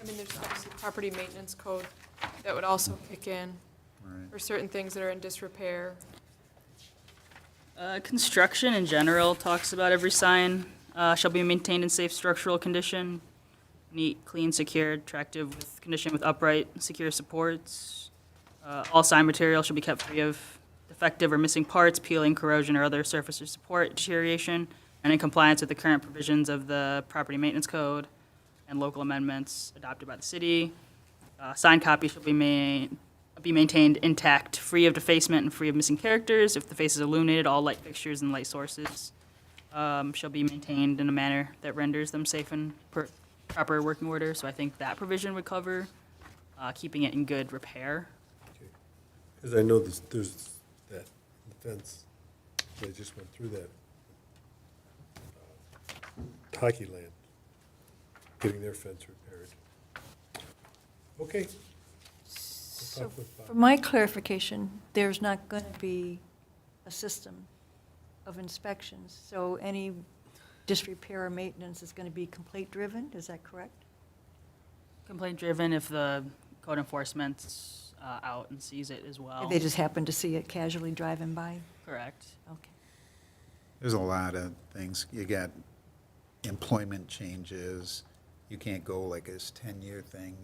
mean, there's obviously property maintenance code that would also kick in Right. for certain things that are in disrepair. Construction in general talks about every sign shall be maintained in safe structural condition, neat, clean, secure, attractive with condition with upright, secure supports. All sign material shall be kept free of defective or missing parts, peeling, corrosion, or other surface or support deterioration, and in compliance with the current provisions of the property maintenance code and local amendments adopted by the city. Sign copy shall be maintained intact, free of defacement and free of missing characters. If the face is illuminated, all light fixtures and light sources shall be maintained in a manner that renders them safe and proper working order. So I think that provision would cover keeping it in good repair. Because I know there's that fence, they just went through that hockey land, getting their fence repaired. Okay. So talk with Bob. for my clarification, there's not going to be a system of inspections, so any disrepair or maintenance is going to be complaint-driven, is that correct? Complaint driven if the code enforcement's out and sees it as well. If they just happen to see it casually driving by? Correct. Okay. There's a lot of things. You got employment changes. You can't go like this 10-year thing.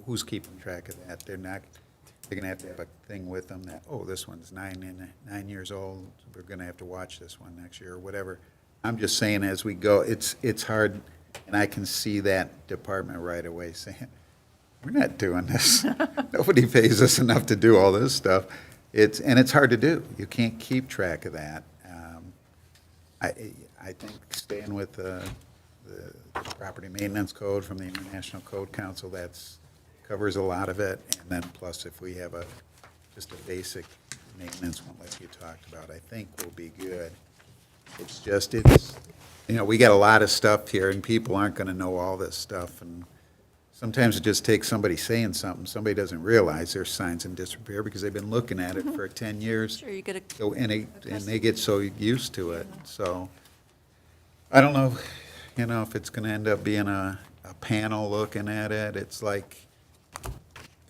Who's keeping track of that? They're gonna have to have a thing with them that, oh, this one's 9 years old. We're gonna have to watch this one next year or whatever. I'm just saying as we go, it's hard, and I can see that department right away saying, we're not doing this. Nobody pays us enough to do all this stuff. It's hard to do. You can't keep track of that. I think staying with the property maintenance code from the International Code Council, that's, covers a lot of it. And then plus if we have just a basic maintenance one like you talked about, I think we'll be good. It's just, we got a lot of stuff here and people aren't gonna know all this stuff. And sometimes it just takes somebody saying something. Somebody doesn't realize there's signs in disrepair because they've been looking at it for 10 years. Sure, you get a. So, and they get so used to it, so, I don't know, if it's gonna end up being a panel looking at it, it's like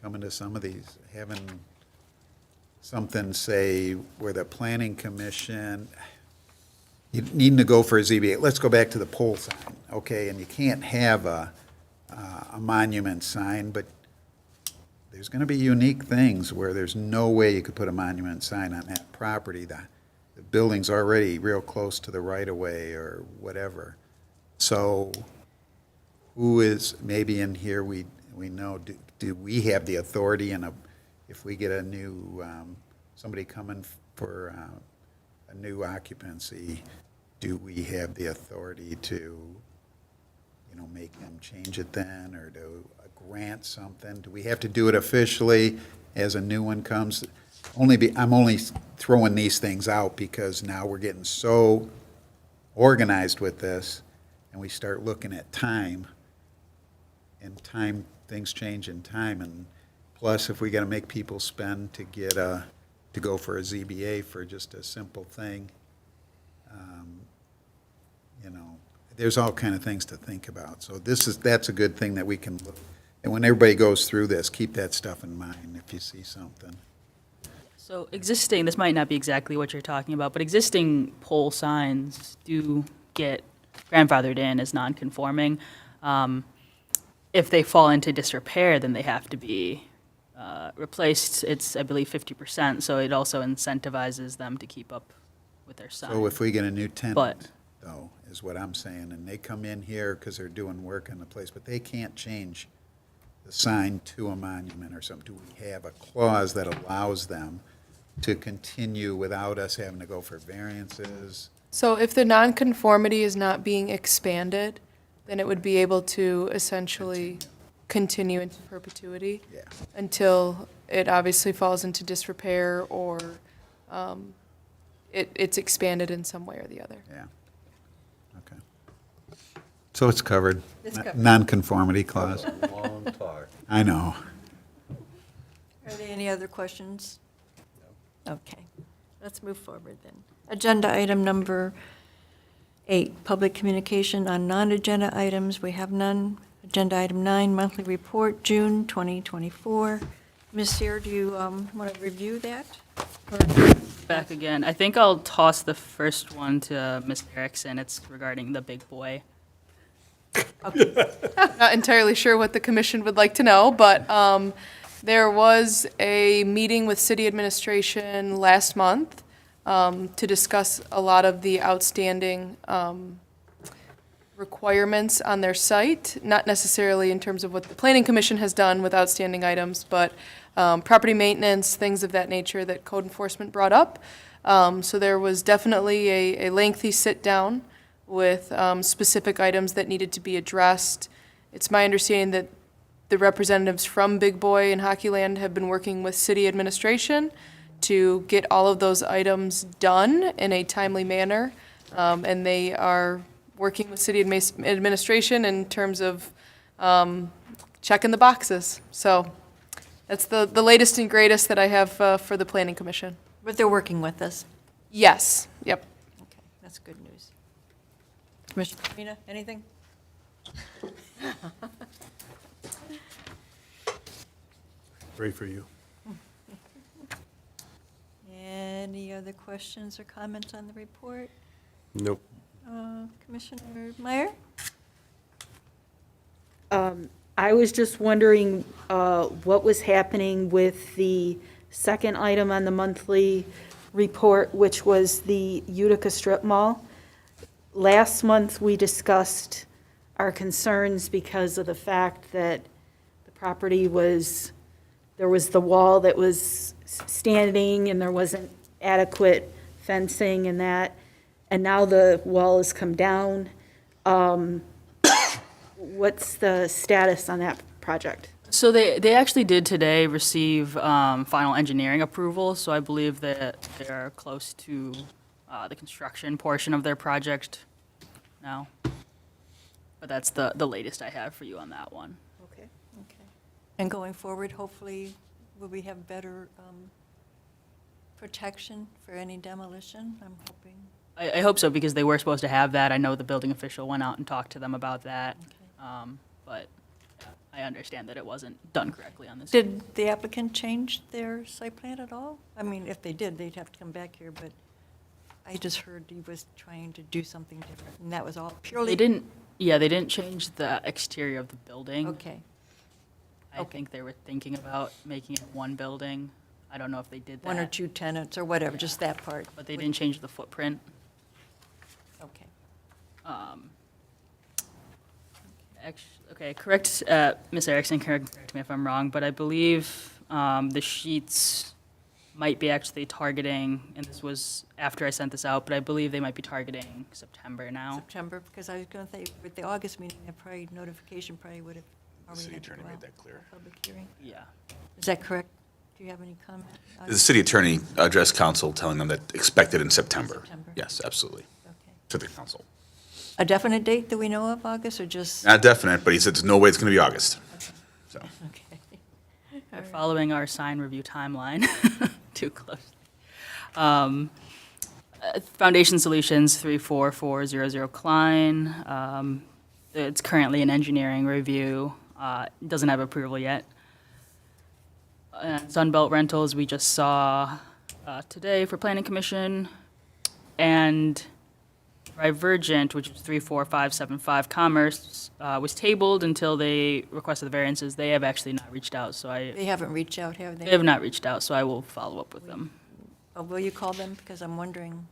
coming to some of these, having something say where the planning commission, you needing to go for a ZBA, let's go back to the pole sign, okay, and you can't have a monument sign, but there's gonna be unique things where there's no way you could put a monument sign on that property. The building's already real close to the right-of-way or whatever. So who is, maybe in here we know, do we have the authority if we get a new, somebody coming for a new occupancy, do we have the authority to, make them change it then, or to grant something? Do we have to do it officially as a new one comes? I'm only throwing these things out because now we're getting so organized with this, and we start looking at time, and things change in time, and plus if we gotta make people spend to go for a ZBA for just a simple thing, there's all kind of things to think about. So that's a good thing that we can look, and when everybody goes through this, keep that stuff in mind if you see something. So existing, this might not be exactly what you're talking about, but existing pole signs do get grandfathered in as non-conforming. If they fall into disrepair, then they have to be replaced. It's, I believe, 50%, so it also incentivizes them to keep up with their sign. So if we get a new tenant, But- though, is what I'm saying, and they come in here because they're doing work on the place, but they can't change the sign to a monument or something. Do we have a clause that allows them to continue without us having to go for variances? So if the nonconformity is not being expanded, then it would be able to essentially continue into perpetuity Yeah. until it obviously falls into disrepair or it's expanded in some way or the other. Yeah. Okay. So it's covered. It's covered. Nonconformity clause. Long talk. I know. Are there any other questions? Okay, let's move forward then. Agenda item number 8, public communication on non-agenda items. We have none. Agenda item 9, monthly report, June 2024. Ms. Sear, do you want to review that? Back again. I think I'll toss the first one to Ms. Erickson. It's regarding the big boy. Not entirely sure what the commission would like to know, but there was a meeting with city administration last month to discuss a lot of the outstanding requirements on their site, not necessarily in terms of what the planning commission has done with outstanding items, but property maintenance, things of that nature that code enforcement brought up. So there was definitely a lengthy sit-down with specific items that needed to be addressed. It's my understanding that the representatives from Big Boy and Hockeyland have been working with city administration to get all of those items done in a timely manner. And they are working with city administration in terms of checking the boxes. So that's the latest and greatest that I have for the planning commission. But they're working with us. Yes, yep. Okay, that's good news. Commissioner Farina, anything? Great for you. Any other questions or comments on the report? Nope. Commissioner Meyer? I was just wondering what was happening with the second item on the monthly report, which was the Utica Strip Mall. Last month, we discussed our concerns because of the fact that the property there was the wall that was standing and there wasn't adequate fencing and that. and now the wall has come down. What's the status on that project? So they actually did today receive final engineering approval, so I believe that they're close to the construction portion of their project now. But that's the latest I have for you on that one. Okay. Okay. And going forward, hopefully, will we have better protection for any demolition? I'm hoping. I hope so, because they were supposed to have that. I know the building official went out and talked to them about that. But I understand that it wasn't done correctly on this. Did the applicant change their site plan at all? I mean, if they did, they'd have to come back here, but I just heard he was trying to do something different, and that was all purely. They didn't change the exterior of the building. Okay. I think they were thinking about making it one building. I don't know if they did that. One or two tenants or whatever, just that part. But they didn't change the footprint. Okay. Okay, correct, Ms. Erickson, correct me if I'm wrong, but I believe the sheets might be actually targeting, and this was after I sent this out, but I believe they might be targeting September now. September, because I was going to say, with the August meeting, that probably notification probably would have already city had to attorney go made out that clear. for public hearing. Yeah. Is that correct? Do you have any comment? The city attorney addressed council telling them that expected in September. September. Yes, absolutely, Okay. to the council. A definite date that we know of, August, or just? Not definite, but he said there's no way it's going to be August. So, Okay. We're following our sign review timeline too close. Foundation Solutions, 34400 Klein. It's currently in engineering review. Doesn't have approval yet. Sunbelt Rentals, we just saw today for Planning Commission. And Divergent, which is 34575 Commerce, was tabled until they requested the variances. They have actually not reached out, so They haven't reached out, have they? they have not reached out, so I will follow up with them. Oh, will you call them? Because I'm wondering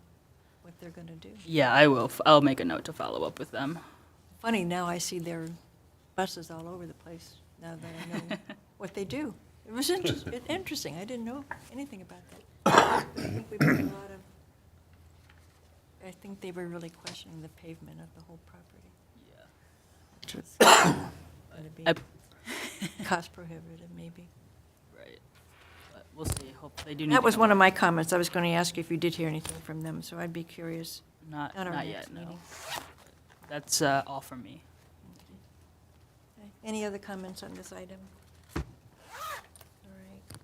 what they're going to do. Yeah, I will. I'll make a note to follow up with them. Funny, now I see their buses all over the place, now that I know what they do. It was interesting. I didn't know anything about that. I think we put a lot of, I think they were really questioning the pavement of the whole property. Yeah. Which was going to be cost prohibitive, maybe. Right. But we'll see. Hope they do need That to was come one of my comments. I was going to ask you if you did hear anything from them, so I'd be curious. Not at our yet, next no. meeting. That's all from me. Okay. Any other comments on this item? All right.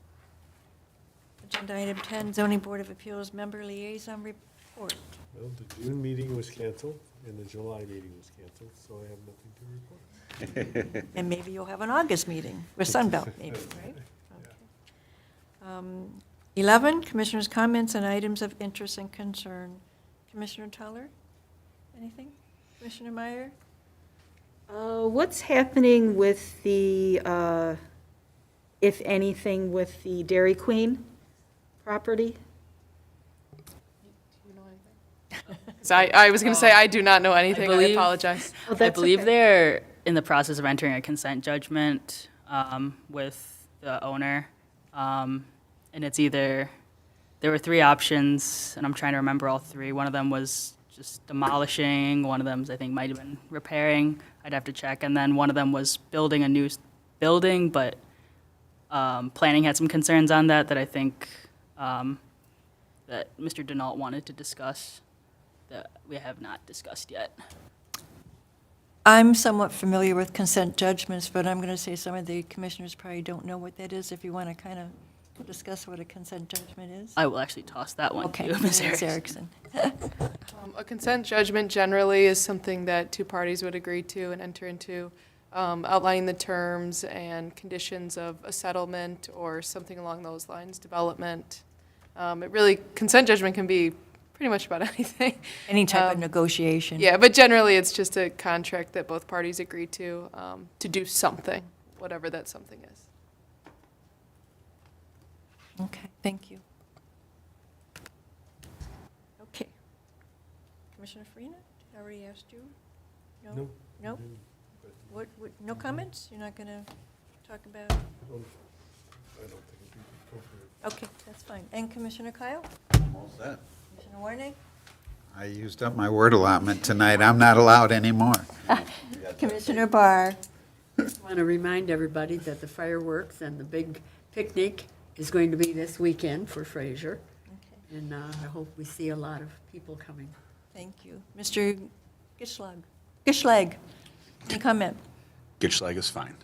Agenda item 10, Zoning Board of Appeals Member Liaison Report. Well, the June meeting was canceled, and the July meeting was canceled, so I have nothing to report. And maybe you'll have an August meeting with Sunbelt, maybe, right? Okay. 11, Commissioners' comments on items of interest and concern. Commissioner Tuller, anything? Commissioner Meyer? What's happening with the, if anything, with the Dairy Queen property? I was going to say, I do not know anything. I believe- apologize. Oh, I that's believe okay. they're in the process of entering a consent judgment with the owner. And it's either, there were three options, and I'm trying to remember all three. One of them was just demolishing, one of them, I think, might have been repairing. I'd have to check. And then one of them was building a new building, but planning had some concerns on that I think that Mr. Denault wanted to discuss that we have not discussed yet. I'm somewhat familiar with consent judgments, but I'm going to say some of the commissioners probably don't know what that is. If you want to kind of discuss what a consent judgment is. I will actually toss that one Okay, to Ms. Ms. Erickson. Erickson. A consent judgment generally is something that two parties would agree to and enter into, outlining the terms and conditions of a settlement or something along those lines, development. Consent judgment can be pretty much about anything. Any type of negotiation. Yeah, but generally it's just a contract that both parties agree to do something, whatever that something is. Okay, thank you. Okay. Commissioner Farina, I already asked you? No? No? What, no comments? You're not going to talk about? I don't think it'd be appropriate. Okay, that's fine. And Commissioner Kyle? all set. Commissioner Warnig? I used up my word allotment tonight. I'm not allowed anymore. Commissioner Barr. Just want to remind everybody that the fireworks and the big picnic is going to be this weekend for Fraser. And I hope we see a lot of people coming. Thank you. Mr. Gischlag, any comment? Gitschlag is fine.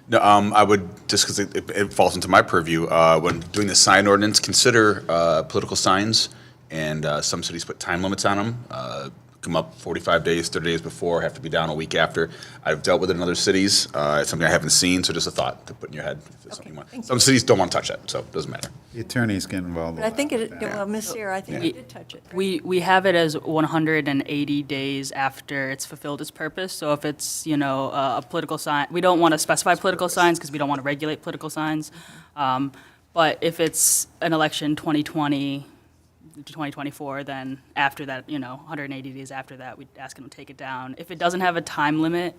No, I would, just because it falls into my purview, when doing the sign ordinance, consider political signs, and some cities put time limits on them. Come up 45 days, 30 days before, have to be down a week after. I've dealt with it in other cities. It's something I haven't seen, so just a thought to put in your head. If it's something you want. Some cities don't want to touch that, so it doesn't matter. The attorneys get involved. But I think well, Ms. Sarah, I think you did touch it. Right? We have it as 180 days after it's fulfilled its purpose. So if it's, a political sign, we don't want to specify political signs because we don't want to regulate political signs. But if it's an election 2020 to 2024, then after that, 180 days after that, we'd ask them to take it down. If it doesn't have a time limit,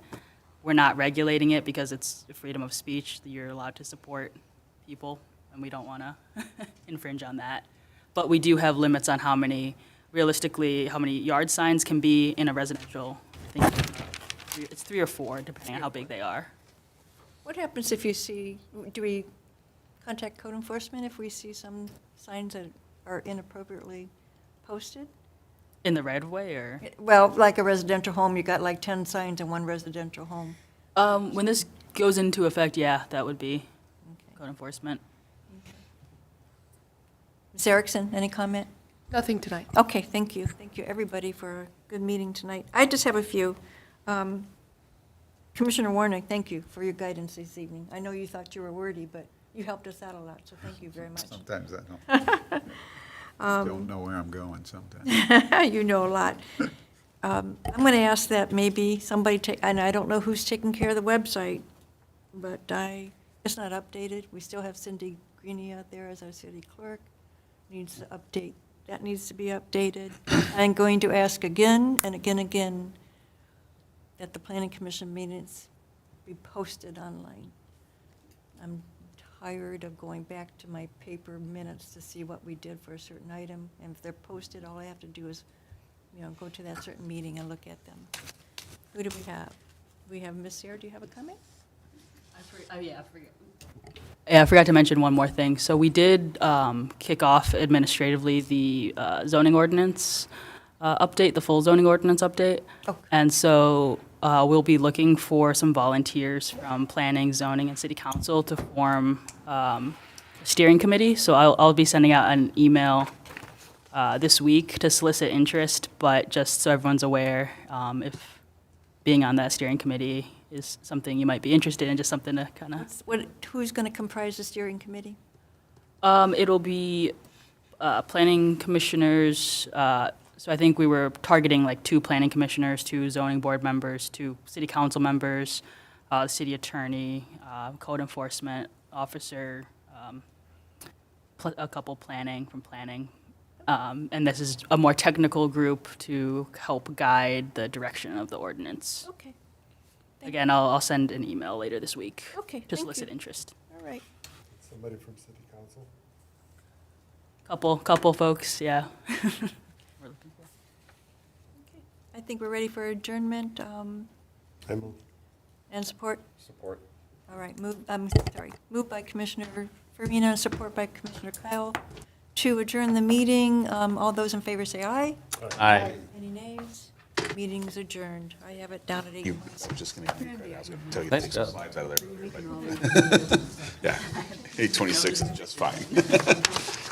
we're not regulating it because it's freedom of speech. You're allowed to support people, and we don't want to infringe on that. But we do have limits on how many yard signs can be in a residential. I think it's 3 or 4, depending on how big they are. What happens if you see, do we contact code enforcement if we see some signs that are inappropriately posted? In the right of way, or? Well, like a residential home, you got like 10 signs in one residential home. When this goes into effect, yeah, that would be code enforcement. Ms. Erickson, any comment? Nothing tonight. Okay, thank you. Thank you, everybody, for a good meeting tonight. I just have a few. Commissioner Warnick, thank you for your guidance this evening. I know you thought you were wordy, but you helped us out a lot, so thank you very much. Sometimes I don't know where I'm going sometimes. You know a lot. I'm going to ask that maybe somebody take, and I don't know who's taking care of the website, but it's not updated. We still have Cindy Greeny out there as our city clerk. Needs to update. That needs to be updated. I'm going to ask again and again that the planning commission meetings be posted online. I'm tired of going back to my paper minutes to see what we did for a certain item. And if they're posted, all I have to do is, go to that certain meeting and look at them. Who do we have? We have Ms. Sarah. Do you have a comment? I forgot to mention one more thing. So we did kick off administratively the zoning ordinance update, the full zoning ordinance update. Okay. And so we'll be looking for some volunteers from planning, zoning, and city council to form a steering committee. So I'll be sending out an email this week to solicit interest, but just so everyone's aware, if being on that steering committee is something you might be interested in, just something to kind of... Who's going to comprise the steering committee? It'll be planning commissioners. So I think we were targeting like 2 planning commissioners, 2 zoning board members, 2 city council members, city attorney, code enforcement officer, a couple planning. And this is a more technical group to help guide the direction of the ordinance. Okay. Again, I'll send an email later this week. Okay, to thank solicit you. interest. All right. Somebody from city council? Couple folks, yeah. I think we're ready for adjournment I move. and support. Support. All right, moved by Commissioner Farina, support by Commissioner Kyle. To adjourn the meeting, all those in favor say aye. Aye. Any nays? Meeting's adjourned. I have it down at 8. I was just going to give you credit. I was going to tell you to Nice take some job. slides out of there. Yeah, 8:26 is just fine.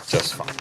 Just fine.